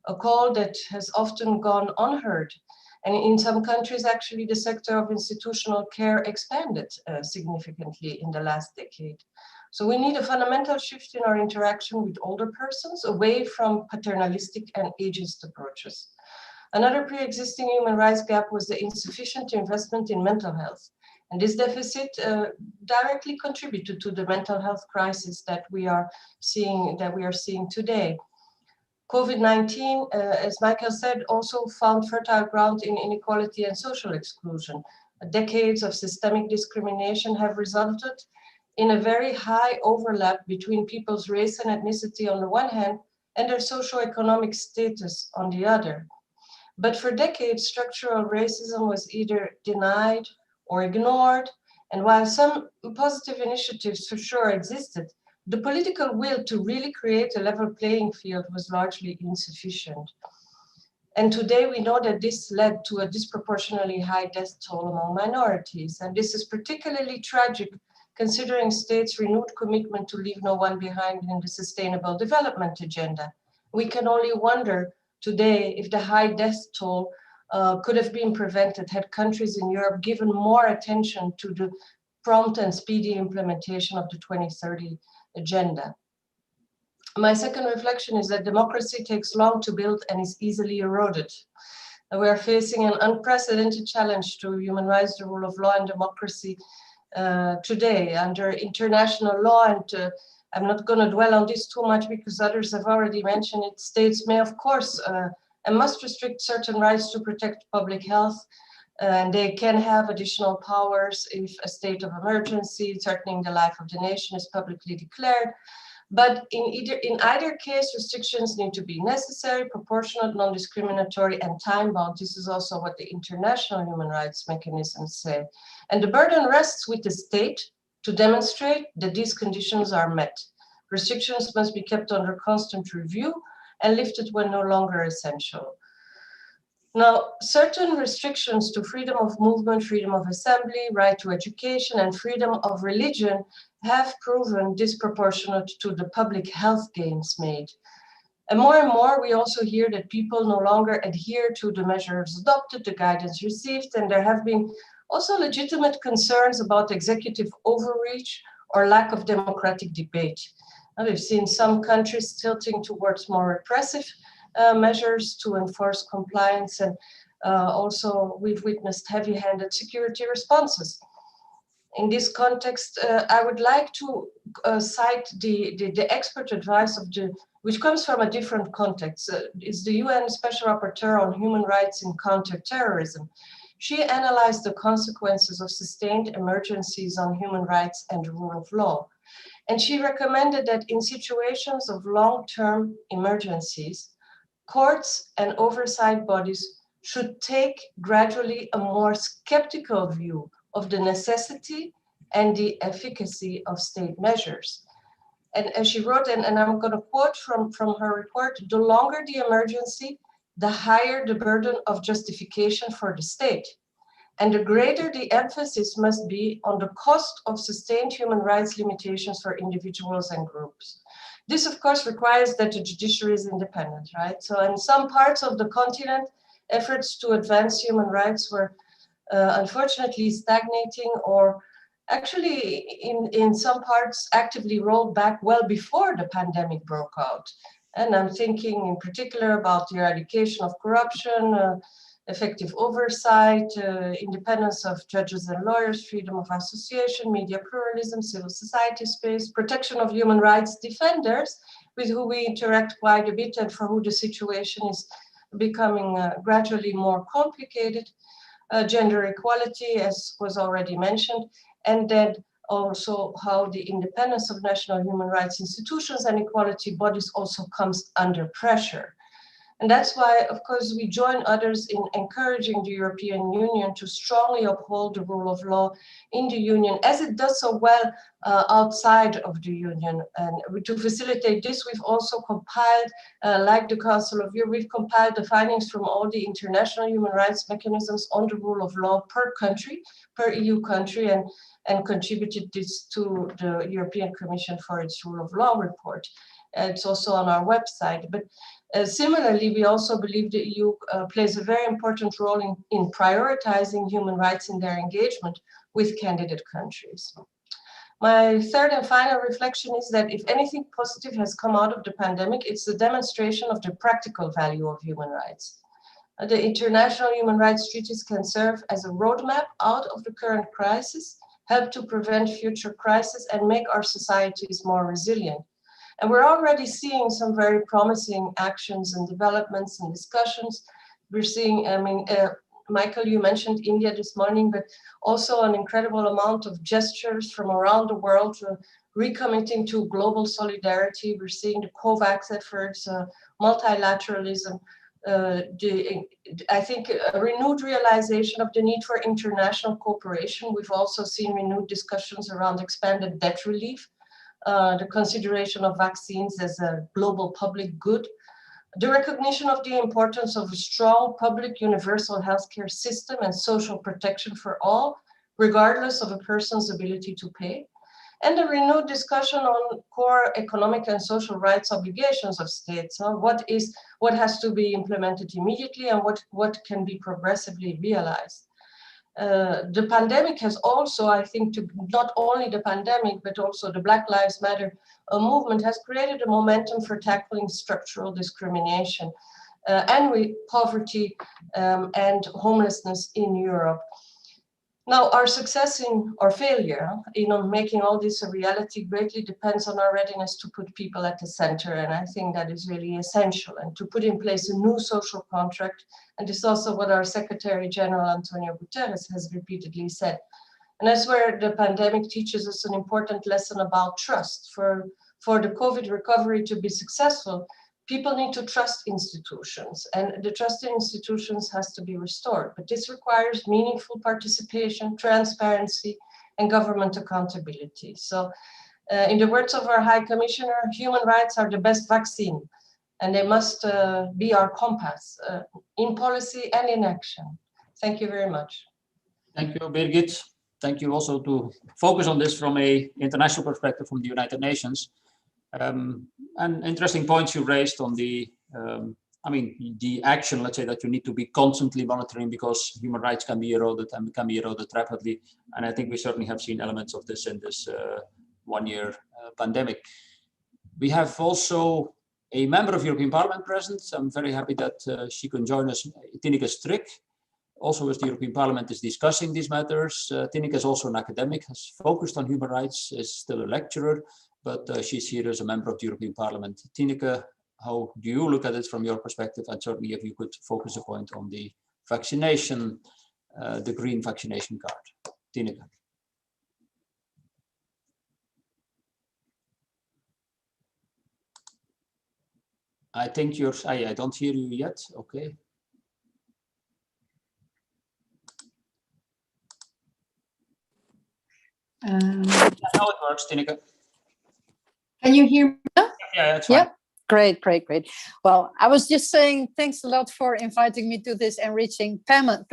a call that has often gone unheard. And in some countries, actually, the sector of institutional care expanded significantly in the last decade. So we need a fundamental shift in our interaction with older persons, away from paternalistic and ageist approaches. Another pre-existing human rights gap was the insufficient investment in mental health. And this deficit directly contributed to the mental health crisis that we are seeing today. COVID-19, as Michael said, also found fertile ground in inequality and social exclusion. Decades of systemic discrimination have resulted in a very high overlap between people's race and ethnicity on the one hand and their socioeconomic status on the other. But for decades, structural racism was either denied or ignored. And while some positive initiatives for sure existed, the political will to really create a level playing field was largely insufficient. And today we know that this led to a disproportionately high death toll among minorities. And this is particularly tragic considering states' renewed commitment to leave no one behind in the Sustainable Development Agenda. We can only wonder today if the high death toll could have been prevented had countries in Europe given more attention to the prompt and speedy implementation of the 2030 agenda. My second reflection is that democracy takes long to build and is easily eroded. We are facing an unprecedented challenge to human rights, the rule of law and democracy today under international law. And I'm not going to dwell on this too much because others have already mentioned it. States may, of course, and must restrict certain rights to protect public health. And they can have additional powers if a state of emergency threatening the life of the nation is publicly declared. But in either case, restrictions need to be necessary, proportionate, non-discriminatory, and time-bound. This is also what the international human rights mechanisms say. And the burden rests with the state to demonstrate that these conditions are met. Restrictions must be kept under constant review and lifted when no longer essential. Now, certain restrictions to freedom of movement, freedom of assembly, right to education, and freedom of religion have proven disproportionate to the public health gains made. And more, we also hear that people no longer adhere to the measures adopted, the guidance received, and there have been also legitimate concerns about executive overreach or lack of democratic debate. And we've seen some countries tilting towards more repressive measures to enforce compliance, and also we've witnessed heavy-handed security responses. In this context, I would like to cite the expert advice which comes from a different context. It's the UN Special Rapporteur on Human Rights in Counterterrorism. She analyzed the consequences of sustained emergencies on human rights and the rule of law. And she recommended that in situations of long-term emergencies, courts and oversight bodies should take gradually a more skeptical view of the necessity and the efficacy of state measures. And as she wrote, and I'm going to quote from her report, the longer the emergency, the higher the burden of justification for the state. And the greater the emphasis must be on the cost of sustained human rights limitations for individuals and groups. This, of course, requires that the judiciary is independent, right? So in some parts of the continent, efforts to advance human rights were unfortunately stagnating, or actually in some parts actively rolled back well before the pandemic broke out. And I'm thinking in particular about the eradication of corruption, effective oversight, independence of judges and lawyers, freedom of association, media pluralism, civil society space, protection of human rights defenders, with who we interact quite a bit and for who the situation is becoming gradually more complicated, gender equality, as was already mentioned, and then also how the independence of national human rights institutions and equality bodies also comes under pressure. And that's why, of course, we join others in encouraging the European Union to strongly uphold the rule of law in the Union, as it does so well outside of the Union. And to facilitate this, we've also compiled, like the Council of Europe, we've compiled the findings from all the international human rights mechanisms on the rule of law per country, per EU country, and contributed this to the European Commission for its rule of law report. It's also on our website. But similarly, we also believe the EU plays a very important role in prioritizing human rights in their engagement with candidate countries. My third and final reflection is that if anything positive has come out of the pandemic, it's the demonstration of the practical value of human rights. The international human rights treaties can serve as a roadmap out of the current crisis, help to prevent future crises, and make our societies more resilient. And we're already seeing some very promising actions and developments and discussions. We're seeing, Michael, you mentioned India this morning, but also an incredible amount of gestures from around the world recommitting to global solidarity. We're seeing the COVAX efforts, multilateralism, I think a renewed realization of the need for international cooperation. We've also seen renewed discussions around expanded debt relief, the consideration of vaccines as a global public good, the recognition of the importance of a strong public universal healthcare system and social protection for all, regardless of a person's ability to pay, and a renewed discussion on core economic and social rights obligations of states. What has to be implemented immediately and what can be progressively realized. The pandemic has also, I think, not only the pandemic, but also the Black Lives Matter movement has created a momentum for tackling structural discrimination and poverty and homelessness in Europe. Now, our success or failure in making all this a reality greatly depends on our readiness to put people at the center. And I think that is really essential, and to put in place a new social contract. And this is also what our Secretary General, Antonio Guterres, has repeatedly said. And that's where the pandemic teaches us an important lesson about trust. For the COVID recovery to be successful, people need to trust institutions, and the trust in institutions has to be restored. But this requires meaningful participation, transparency, and government accountability. So in the words of our High Commissioner, human rights are the best vaccine, and they must be our compass in policy and in action. Thank you very much. Thank you, Birgit. Thank you also to focus on this from an international perspective from the United Nations. And interesting points you raised on the, the action, let's say, that you need to be constantly monitoring because human rights can be eroded and can be eroded rapidly. And I think we certainly have seen elements of this in this 1 year pandemic. We have also a member of European Parliament present. I'm very happy that she can join us, Tineke Strik. Also, as the European Parliament is discussing these matters, Tineke is also an academic, has focused on human rights, is still a lecturer, but she's here as a member of the European Parliament. Tineke, how do you look at it from your perspective? And certainly if you could focus a point on the vaccination, the green vaccination card. Tineke. I think you're, I don't hear you yet, okay. Now it works, Tineke. Can you hear me now? Yeah, that's fine. Yeah. Great. Well, I was just saying thanks a lot for inviting me to this enriching panel.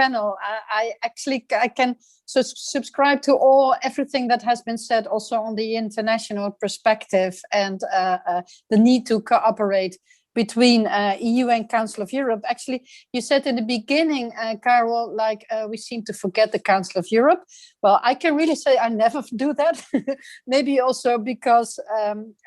I can subscribe to everything that has been said, also on the international perspective and the need to cooperate between EU and Council of Europe. Actually, you said in the beginning, Carol, we seem to forget the Council of Europe. Well, I can really say I never do that. Maybe also because,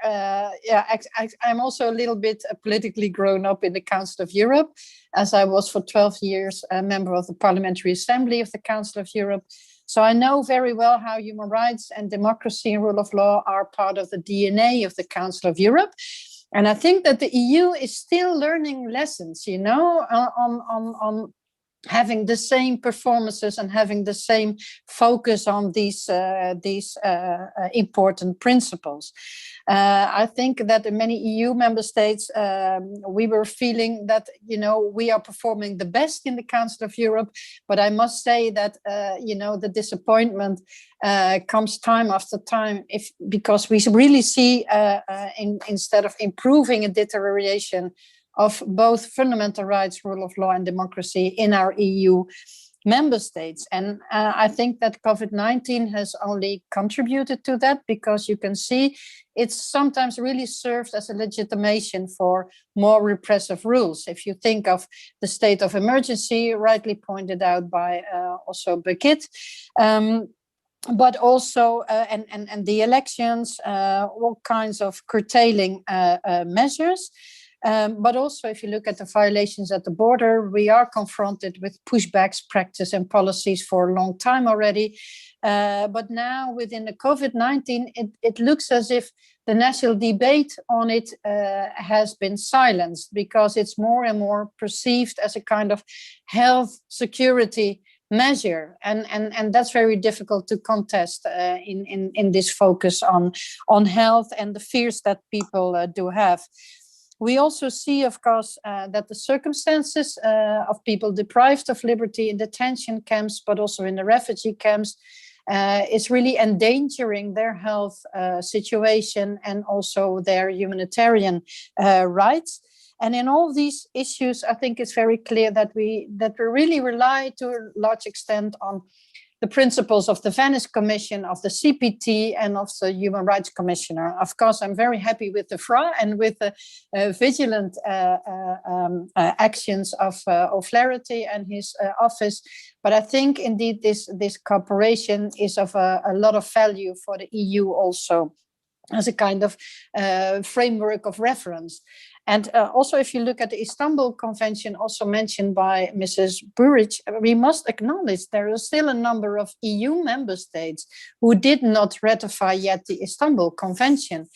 I'm also a little bit politically grown up in the Council of Europe, as I was for 12 years a member of the Parliamentary Assembly of the Council of Europe. So I know very well how human rights and democracy and rule of law are part of the DNA of the Council of Europe. And I think that the EU is still learning lessons, on having the same performances and having the same focus on these important principles. I think that in many EU member states, we were feeling that, we are performing the best in the Council of Europe. But I must say that, the disappointment comes time after time because we really see instead of improving, a deterioration of both fundamental rights, rule of law and democracy in our EU member states. And I think that COVID-19 has only contributed to that, because you can see it's sometimes really served as a legitimation for more repressive rules. If you think of the state of emergency, rightly pointed out by also Birgit, but also, and the elections, all kinds of curtailing measures. But also, if you look at the violations at the border, we are confronted with pushbacks, practice and policies for a long time already. But now within the COVID-19, it looks as if the national debate on it has been silenced, because it's more and more perceived as a kind of health security measure, and that's very difficult to contest in this focus on health and the fears that people do have. We also see, of course, that the circumstances of people deprived of liberty in detention camps, but also in the refugee camps, is really endangering their health situation and also their humanitarian rights. And in all these issues, I think it's very clear that we really rely to a large extent on the principles of the Venice Commission, of the CPT, and of the Human Rights Commissioner. Of course, I'm very happy with the FRA and with the vigilant actions of O'Flaherty and his office. But I think indeed this cooperation is of a lot of value for the EU also, as a kind of framework of reference. And also, if you look at the Istanbul Convention, also mentioned by Mrs. Burrich, we must acknowledge there are still a number of EU member states who did not ratify yet the Istanbul Convention.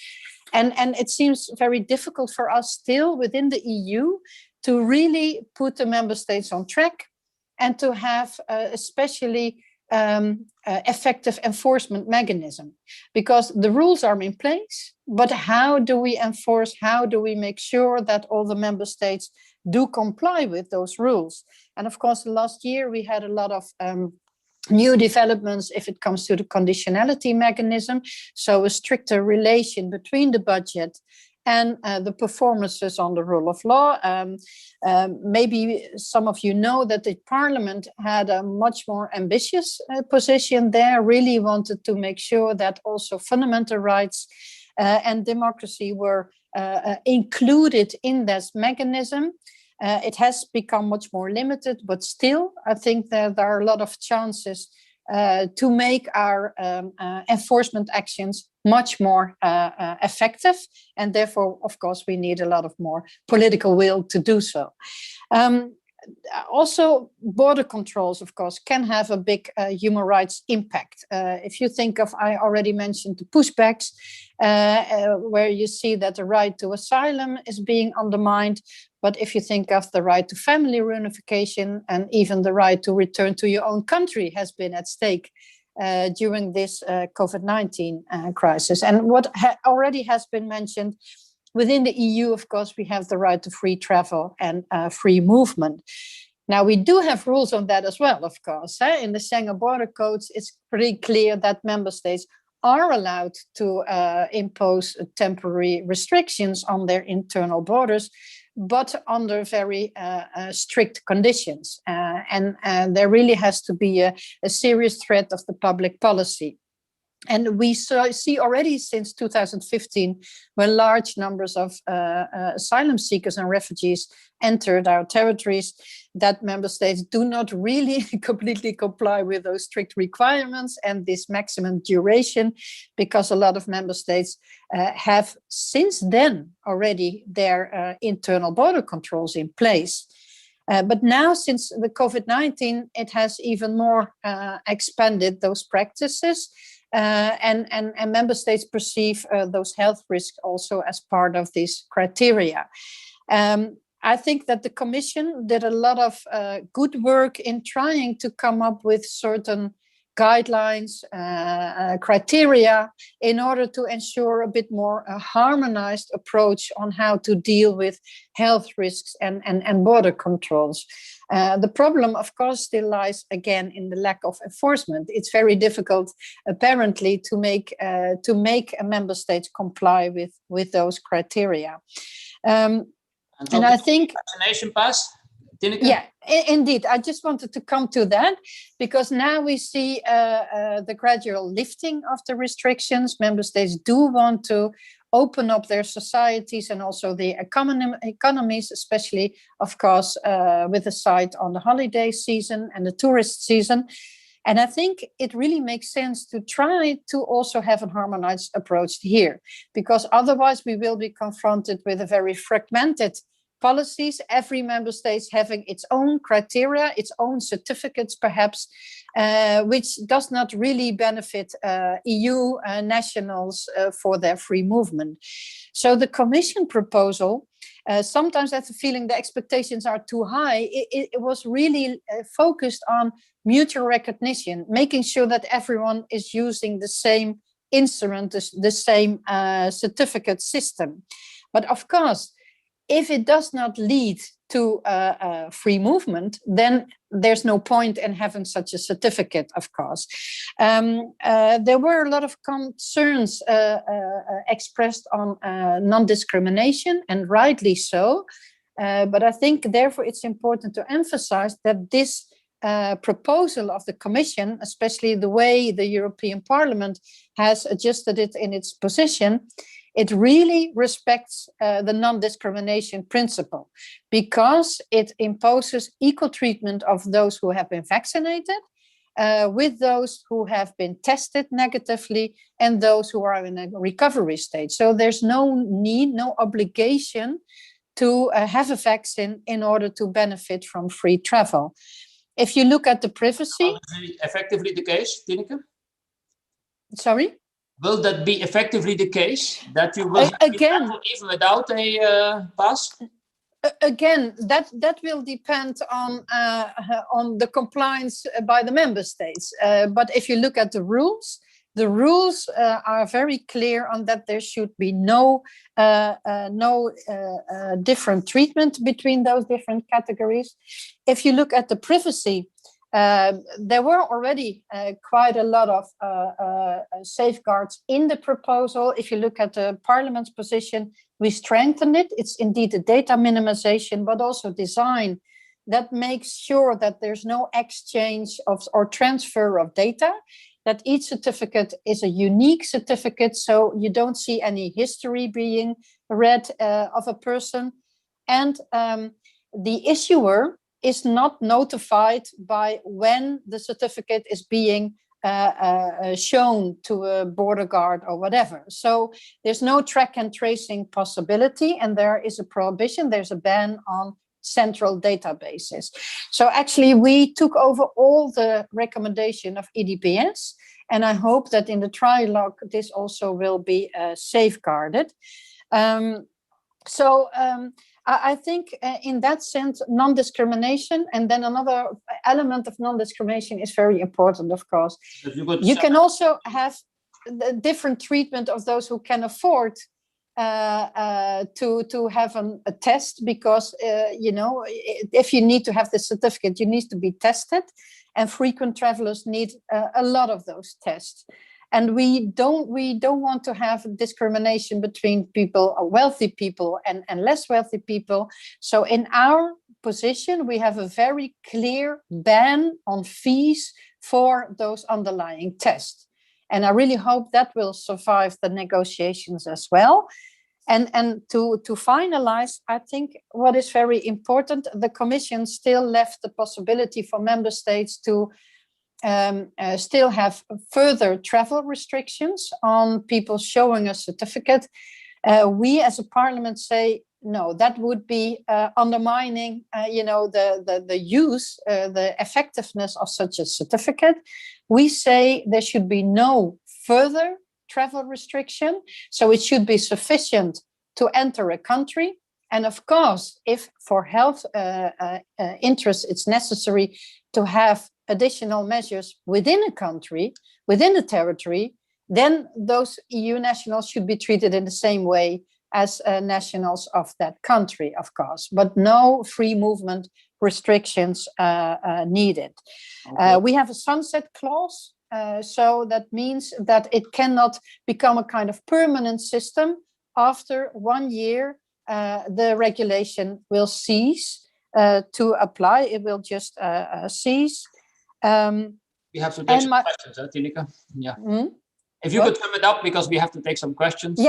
And it seems very difficult for us still within the EU to really put the member states on track and to have especially effective enforcement mechanism, because the rules are in place, but how do we enforce, how do we make sure that all the member states do comply with those rules? And of course, last year we had a lot of new developments if it comes to the conditionality mechanism, so a stricter relation between the budget and the performances on the rule of law. Maybe some of you know that the Parliament had a much more ambitious position there, really wanted to make sure that also fundamental rights and democracy were included in this mechanism. It has become much more limited, but still, I think that there are a lot of chances to make our enforcement actions much more effective. And therefore, of course, we need a lot of more political will to do so. Also, border controls, of course, can have a big human rights impact. If you think of, I already mentioned the pushbacks, where you see that the right to asylum is being undermined. But if you think of the right to family reunification and even the right to return to your own country has been at stake during this COVID-19 crisis. And what already has been mentioned, within the EU, of course, we have the right to free travel and free movement. Now, we do have rules on that as well, of course. In the Schengen border codes, it's pretty clear that member states are allowed to impose temporary restrictions on their internal borders, but under very strict conditions. And there really has to be a serious threat of the public policy. And we see already since 2015, when large numbers of asylum seekers and refugees entered our territories, that member states do not really completely comply with those strict requirements and this maximum duration, because a lot of member states have since then already their internal border controls in place. But now, since the COVID-19, it has even more expanded those practices. And member states perceive those health risks also as part of these criteria. I think that the Commission did a lot of good work in trying to come up with certain guidelines, criteria, in order to ensure a bit more harmonized approach on how to deal with health risks and border controls. The problem, of course, still lies again in the lack of enforcement. It's very difficult, apparently, to make member states comply with those criteria. And I think vaccination pass. Tineke? Yeah, indeed. I just wanted to come to that, because now we see the gradual lifting of the restrictions. Member states do want to open up their societies and also the economies, especially, of course, with a sight on the holiday season and the tourist season. And I think it really makes sense to try to also have a harmonized approach here, because otherwise we will be confronted with a very fragmented policies, every member state having its own criteria, its own certificates perhaps, which does not really benefit EU nationals for their free movement. So the Commission proposal, sometimes I have the feeling the expectations are too high. It was really focused on mutual recognition, making sure that everyone is using the same instrument, the same certificate system. But of course, if it does not lead to free movement, then there's no point in having such a certificate, of course. There were a lot of concerns expressed on non-discrimination, and rightly so. But I think, therefore, it's important to emphasize that this proposal of the Commission, especially the way the European Parliament has adjusted it in its position, it really respects the non-discrimination principle, because it imposes equal treatment of those who have been vaccinated with those who have been tested negatively and those who are in a recovery stage. So there's no need, no obligation to have a vaccine in order to benefit from free travel. If you look at the privacy... Effectively the case, Tineke? Sorry? Will that be effectively the case, that you will again, even without a pass? Again, that will depend on the compliance by the member states. But if you look at the rules are very clear on that there should be no different treatment between those different categories. If you look at the privacy, there were already quite a lot of safeguards in the proposal. If you look at the Parliament's position, we strengthened it. It's indeed a data minimization, but also design that makes sure that there's no exchange of or transfer of data. that each certificate is a unique certificate, so you don't see any history being read of a person. And the issuer is not notified by when the certificate is being shown to a border guard or whatever. So there's no track and tracing possibility, and there is a prohibition, there's a ban on central databases. So actually we took over all the recommendation of EDPS, and I hope that in the trilogue this also will be safeguarded. I think in that sense, non-discrimination, and then another element of non-discrimination is very important, of course. You can also have the different treatment of those who can afford to have a test, because if you need to have the certificate, you need to be tested, and frequent travelers need a lot of those tests. And we don't want to have discrimination between people, wealthy people and less wealthy people. So in our position, we have a very clear ban on fees for those underlying tests. And I really hope that will survive the negotiations as well. And to finalize, I think what is very important, the Commission still left the possibility for member states to still have further travel restrictions on people showing a certificate. We as a parliament say, no, that would be undermining the use, the effectiveness of such a certificate. We say there should be no further travel restriction, so it should be sufficient to enter a country. And of course, if for health interests it's necessary to have additional measures within a country, within a territory, then those EU nationals should be treated in the same way as nationals of that country, of course, but no free movement restrictions needed. Okay. We have a sunset clause, so that means that it cannot become a kind of permanent system. After 1 year, the regulation will cease to apply. It will just cease. We have to take some questions, Tineke. Yeah. If you could sum it up, because we have to take some questions.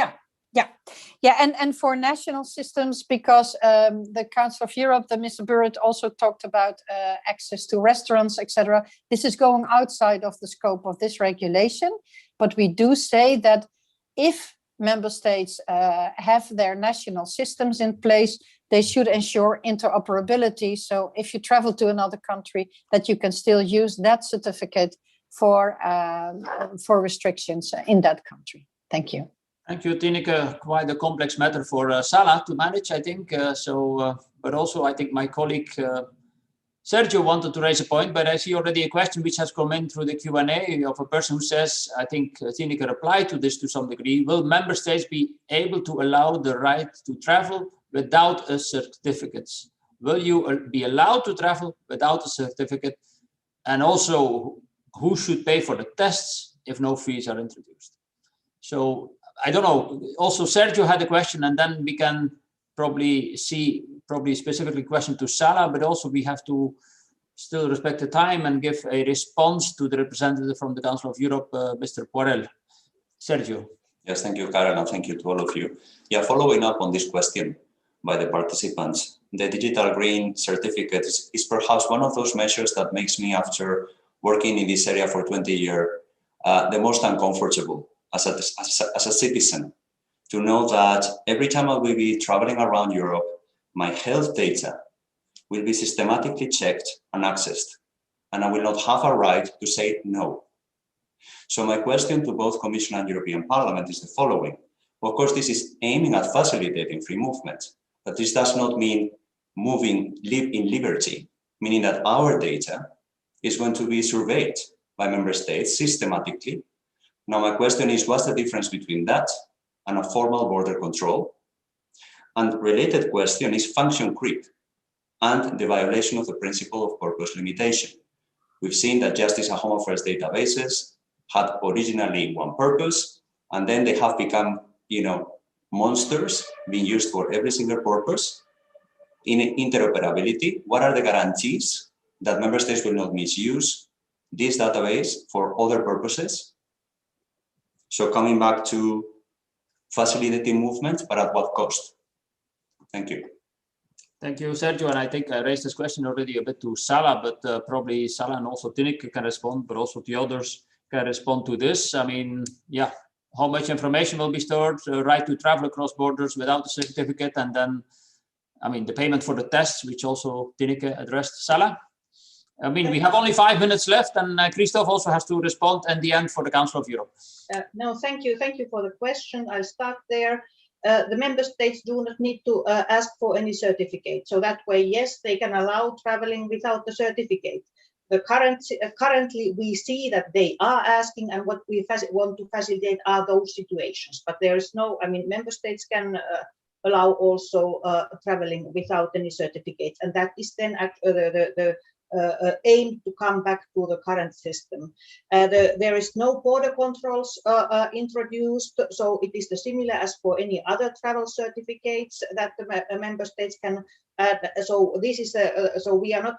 Yeah, and for national systems, because the Council of Europe, the Mr. Burrett also talked about access to restaurants, etc. This is going outside of the scope of this regulation, but we do say that if member states have their national systems in place, they should ensure interoperability. So if you travel to another country, that you can still use that certificate for restrictions in that country. Thank you. Thank you, Tineke. Quite a complex matter for Salah to manage, I think. But also, I think my colleague Sergio wanted to raise a point, but I see already a question which has come in through the Q&A of a person who says, I think Tineke replied to this to some degree, will member states be able to allow the right to travel without a certificate? Will you be allowed to travel without a certificate? And also, who should pay for the tests if no fees are introduced? So, I don't know. Also, Sergio had a question, and then we can probably specifically question to Salah, but also we have to still respect the time and give a response to the representative from the Council of Europe, Mr. Poirel. Sergio. Yes, thank you, Karen, and thank you to all of you. Yeah, following up on this question by the participants, the digital green certificate is perhaps one of those measures that makes me, after working in this area for 20 years, the most uncomfortable as a citizen, to know that every time I will be traveling around Europe, my health data will be systematically checked and accessed, and I will not have a right to say no. So my question to both Commission and European Parliament is the following. Of course, this is aiming at facilitating free movement, but this does not mean moving in liberty, meaning that our data is going to be surveyed by member states systematically. Now, my question is, what's the difference between that and a formal border control? And related question is function creep and the violation of the principle of purpose limitation. We've seen that Justice and Home Affairs databases had originally one purpose, and then they have become, monsters being used for every single purpose. In interoperability, what are the guarantees that member states will not misuse this database for other purposes? So coming back to facilitating movement, but at what cost? Thank you. Thank you, Sergio. And I think I raised this question already a bit to Sala, but probably Sala and also Tineke can respond, but also the others can respond to this. I mean, yeah, how much information will be stored, right to travel across borders without a certificate, and then, I mean, the payment for the tests, which also Tineke addressed. Sala? I mean, we have only 5 minutes left, and Christophe also has to respond at the end for the Council of Europe. No, thank you. Thank you for the question. I'll start there. The member states do not need to ask for any certificate. So that way, yes, they can allow traveling without the certificate. Currently, we see that they are asking, and what we want to facilitate are those situations. But there is no, I mean, member states can allow also traveling without any certificates, and that is then the aim to come back to the current system. There is no border controls introduced, so it is similar as for any other travel certificates that the member states can add. So this is so we are not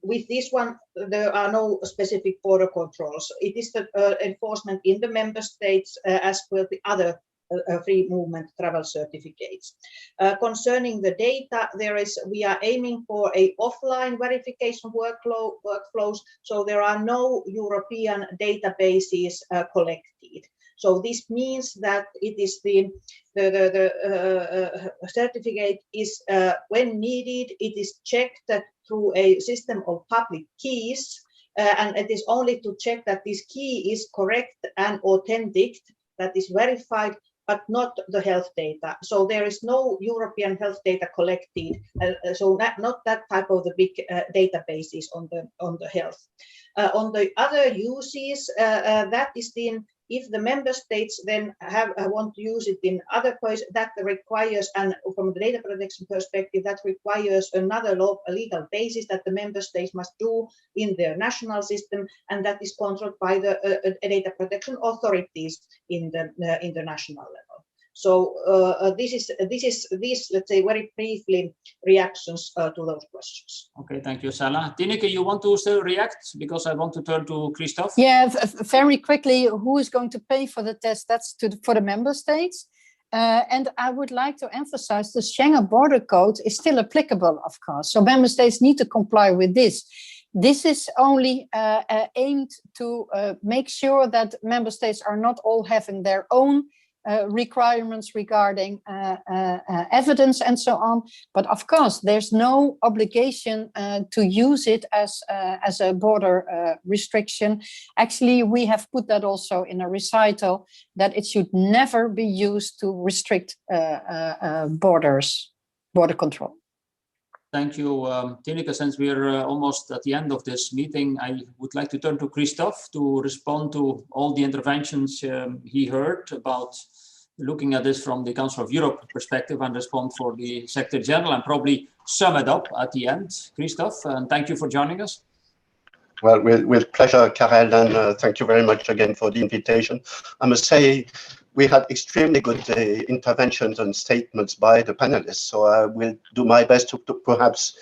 with this one. There are no specific border controls. It is the enforcement in the member states as well the other free movement travel certificates. Concerning the data, we are aiming for a offline verification workflows, so there are no European databases collected. So this means that it is the certificate is when needed, it is checked through a system of public keys, and it is only to check that this key is correct and authentic, that is verified, but not the health data. So there is no European health data collected. So not that type of the big databases on the health. On the other uses, that is if the member states then want to use it in other places, that requires, and from the data protection perspective, that requires another legal basis that the member states must do in their national system, and that is controlled by the data protection authorities in the international level. So this is let's say very briefly reactions to those questions. Okay, thank you, Sala. Tineke, you want to still react? Because I want to turn to Christophe. Yeah, very quickly, who is going to pay for the test? That's for the member states. And I would like to emphasize the Schengen border code is still applicable, of course. So member states need to comply with this. This is only aimed to make sure that member states are not all having their own requirements regarding evidence and so on. But of course, there's no obligation to use it as a border restriction. Actually, we have put that also in a recital that it should never be used to restrict border control. Thank you, Tineke. Since we're almost at the end of this meeting, I would like to turn to Christophe to respond to all the interventions he heard about looking at this from the Council of Europe perspective and respond for the Secretary General and probably sum it up at the end. Christophe, and thank you for joining us. Well, with pleasure, Karel, and thank you very much again for the invitation. I must say, we had extremely good interventions and statements by the panelists, so I will do my best to perhaps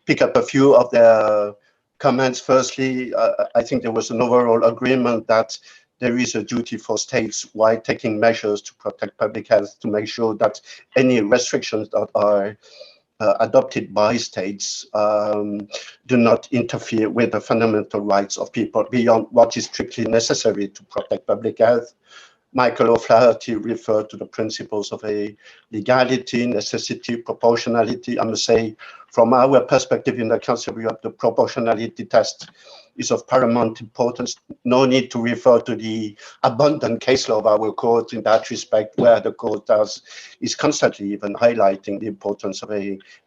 pick up a few of their comments. Firstly, I think there was an overall agreement that there is a duty for states while taking measures to protect public health to make sure that any restrictions that are adopted by states do not interfere with the fundamental rights of people beyond what is strictly necessary to protect public health. Michael O'Flaherty referred to the principles of a legality, necessity, proportionality. I must say, from our perspective in the Council of Europe, the proportionality test is of paramount importance. No need to refer to the abundant case law of our court in that respect, where the court is constantly even highlighting the importance of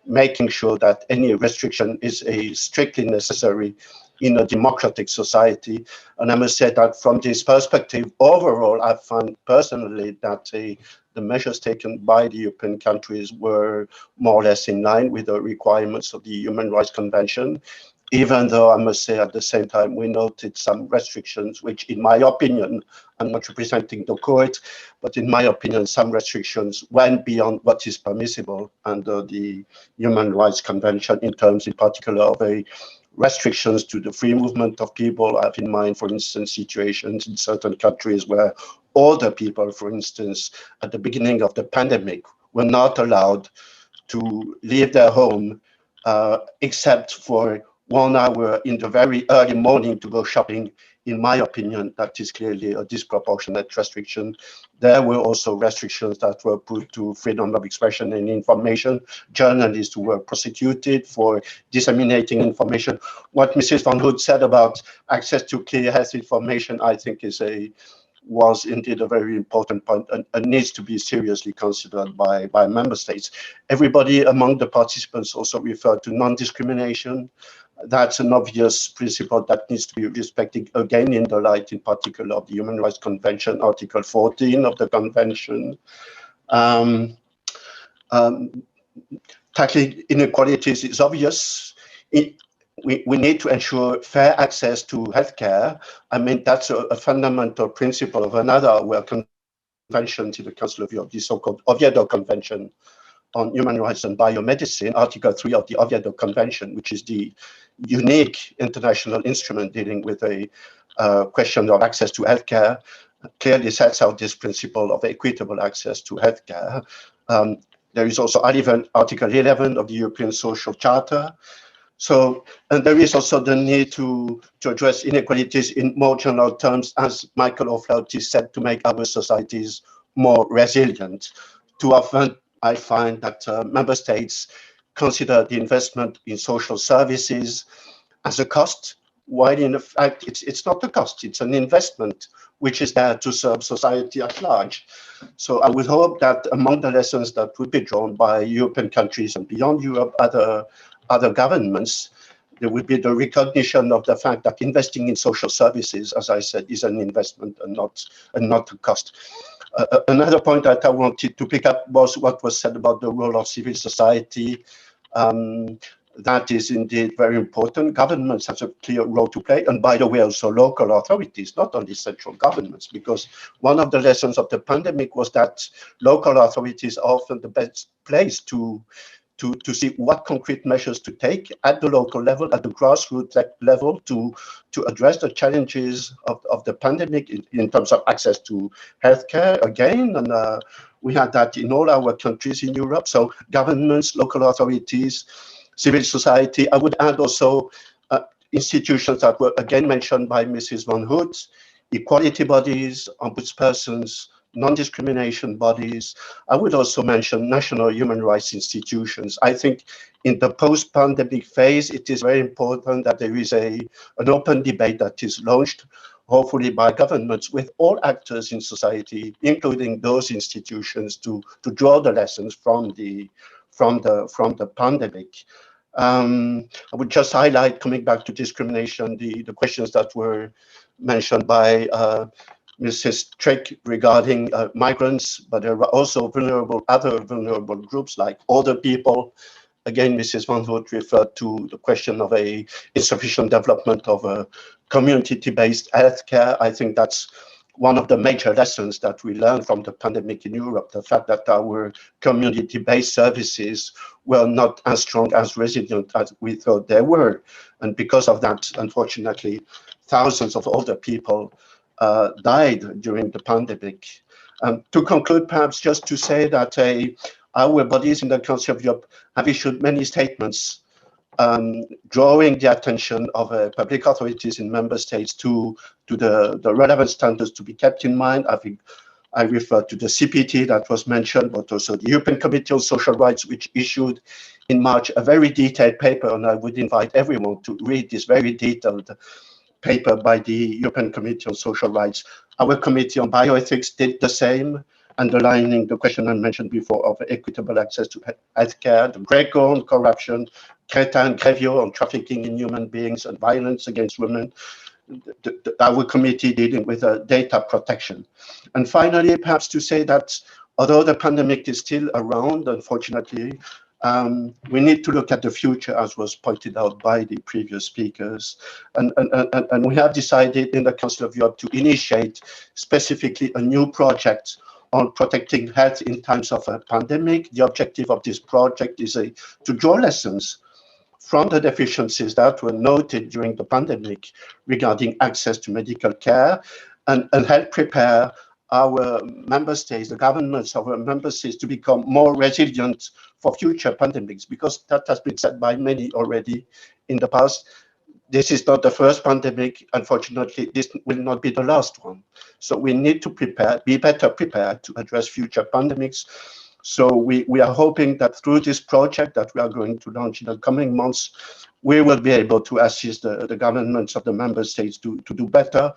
making sure that any restriction is strictly necessary in a democratic society. And I must say that from this perspective, overall, I found personally that the measures taken by the European countries were more or less in line with the requirements of the Human Rights Convention, even though I must say at the same time, we noted some restrictions, which in my opinion, I'm not representing the court, but in my opinion, some restrictions went beyond what is permissible under the Human Rights Convention in terms in particular of restrictions to the free movement of people. I have in mind, for instance, situations in certain countries where older people, for instance, at the beginning of the pandemic, were not allowed to leave their home except for 1 hour in the very early morning to go shopping. In my opinion, that is clearly a disproportionate restriction. There were also restrictions that were put to freedom of expression and information. Journalists who were prosecuted for disseminating information. What Mrs. Van Hood said about access to clear health information, I think was indeed a very important point and needs to be seriously considered by member states. Everybody among the participants also referred to non-discrimination. That's an obvious principle that needs to be respected, again, in the light, in particular, of the Human Rights Convention, Article 14 of the Convention. Tackling inequalities is obvious. We need to ensure fair access to healthcare. I mean, that's a fundamental principle of another our convention to the Council of Europe, the so-called Oviedo Convention on Human Rights and Biomedicine, Article 3 of the Oviedo Convention, which is the unique international instrument dealing with a question of access to healthcare, clearly sets out this principle of equitable access to healthcare. There is also Article 11 of the European Social Charter. So, and there is also the need to address inequalities in more general terms, as Michael O'Flaherty said, to make our societies more resilient. Too often, I find that member states consider the investment in social services as a cost, while in fact it's not a cost, it's an investment which is there to serve society at large. So I would hope that among the lessons that would be drawn by European countries and beyond Europe, other governments, there would be the recognition of the fact that investing in social services, as I said, is an investment and not a cost. Another point that I wanted to pick up was what was said about the role of civil society. That is indeed very important. Governments have a clear role to play, and by the way, also local authorities, not only central governments, because one of the lessons of the pandemic was that local authorities are often the best place to see what concrete measures to take at the local level, at the grassroots level, to address the challenges of the pandemic in terms of access to healthcare again. And we had that in all our countries in Europe. So governments, local authorities, civil society. I would add also institutions that were again mentioned by Mrs. Van Hood, equality bodies, ombudspersons, non-discrimination bodies. I would also mention national human rights institutions. I think in the post-pandemic phase, it is very important that there is an open debate that is launched, hopefully by governments, with all actors in society, including those institutions, to draw the lessons from the pandemic. I would just highlight, coming back to discrimination, the questions that were mentioned by Mrs. Trick regarding migrants, but there are also other vulnerable groups like older people. Again, Mrs. Van Hood referred to the question of a insufficient development of a community-based healthcare. I think that's one of the major lessons that we learned from the pandemic in Europe, the fact that our community-based services were not as strong, as resilient as we thought they were. And because of that, unfortunately, thousands of older people died during the pandemic. To conclude, perhaps just to say that our bodies in the Council of Europe have issued many statements drawing the attention of public authorities in member states to the relevant standards to be kept in mind. I think I refer to the CPT that was mentioned, but also the European Committee on Social Rights, which issued in March a very detailed paper, and I would invite everyone to read this very detailed paper by the European Committee on Social Rights. Our Committee on Bioethics did the same, underlining the question I mentioned before of equitable access to healthcare, the GRECO on corruption, CRETA and GREVIO on trafficking in human beings and violence against women, our committee dealing with data protection. And finally, perhaps to say that although the pandemic is still around, unfortunately, we need to look at the future, as was pointed out by the previous speakers. And we have decided in the Council of Europe to initiate specifically a new project on protecting health in times of a pandemic. The objective of this project is to draw lessons from the deficiencies that were noted during the pandemic regarding access to medical care, and help prepare our member states, the governments of our member states, to become more resilient for future pandemics, because that has been said by many already in the past. This is not the first pandemic. Unfortunately, this will not be the last one. So we need to be better prepared to address future pandemics. So we are hoping that through this project that we are going to launch in the coming months, we will be able to assist the governments of the member states to do better.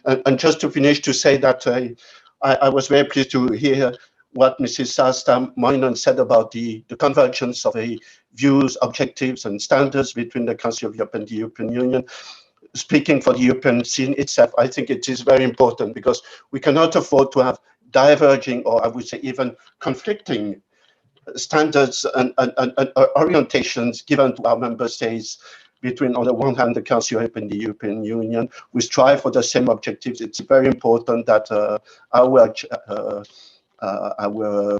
And just to finish, to say that I was very pleased to hear what Mrs. Saasta-Moinen said about the convergence of views, objectives, and standards between the Council of Europe and the European Union. Speaking for the European scene itself, I think it is very important, because we cannot afford to have diverging, or I would say even conflicting, standards and orientations given to our member states between, on the one hand, the Council of Europe and the European Union. We strive for the same objectives. It's very important that our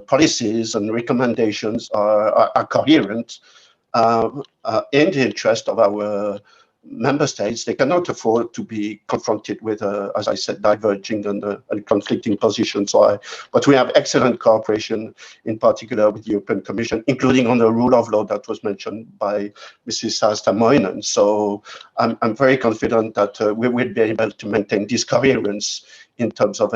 policies and recommendations are coherent in the interest of our member states. They cannot afford to be confronted with, as I said, diverging and conflicting positions. But we have excellent cooperation, in particular with the European Commission, including on the rule of law that was mentioned by Mrs. Saasta-Moinen. So I'm very confident that we will be able to maintain this coherence in terms of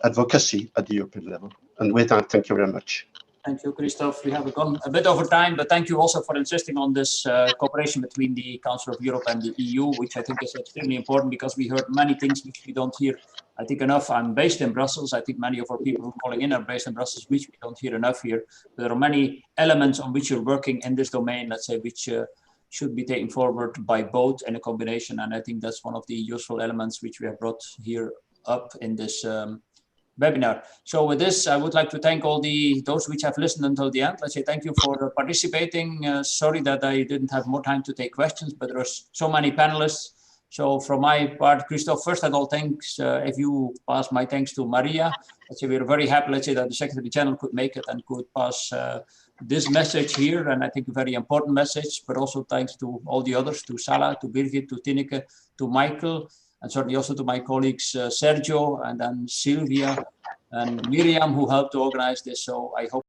advocacy at the European level. And with that, thank you very much. Thank you, Christophe. We have gone a bit over time, but thank you also for insisting on this cooperation between the Council of Europe and the EU, which I think is extremely important, because we heard many things which we don't hear, I think, enough. I'm based in Brussels. I think many of our people who are calling in are based in Brussels, which we don't hear enough here. But there are many elements on which you're working in this domain, let's say, which should be taken forward by both in a combination. And I think that's one of the useful elements which we have brought here up in this webinar. So with this, I would like to thank all those which have listened until the end. Let's say thank you for participating. Sorry that I didn't have more time to take questions, but there are so many panelists. So from my part, Christophe, first of all, thanks. If you pass my thanks to Maria, let's say we're very happy, let's say, that the Secretary General could make it and could pass this message here, and I think a very important message, but also thanks to all the others, to Salah, to Birgit, to Tineke, to Michael, and certainly also to my colleagues Sergio and then Sylvia and Miriam, who helped to organize this. So I hope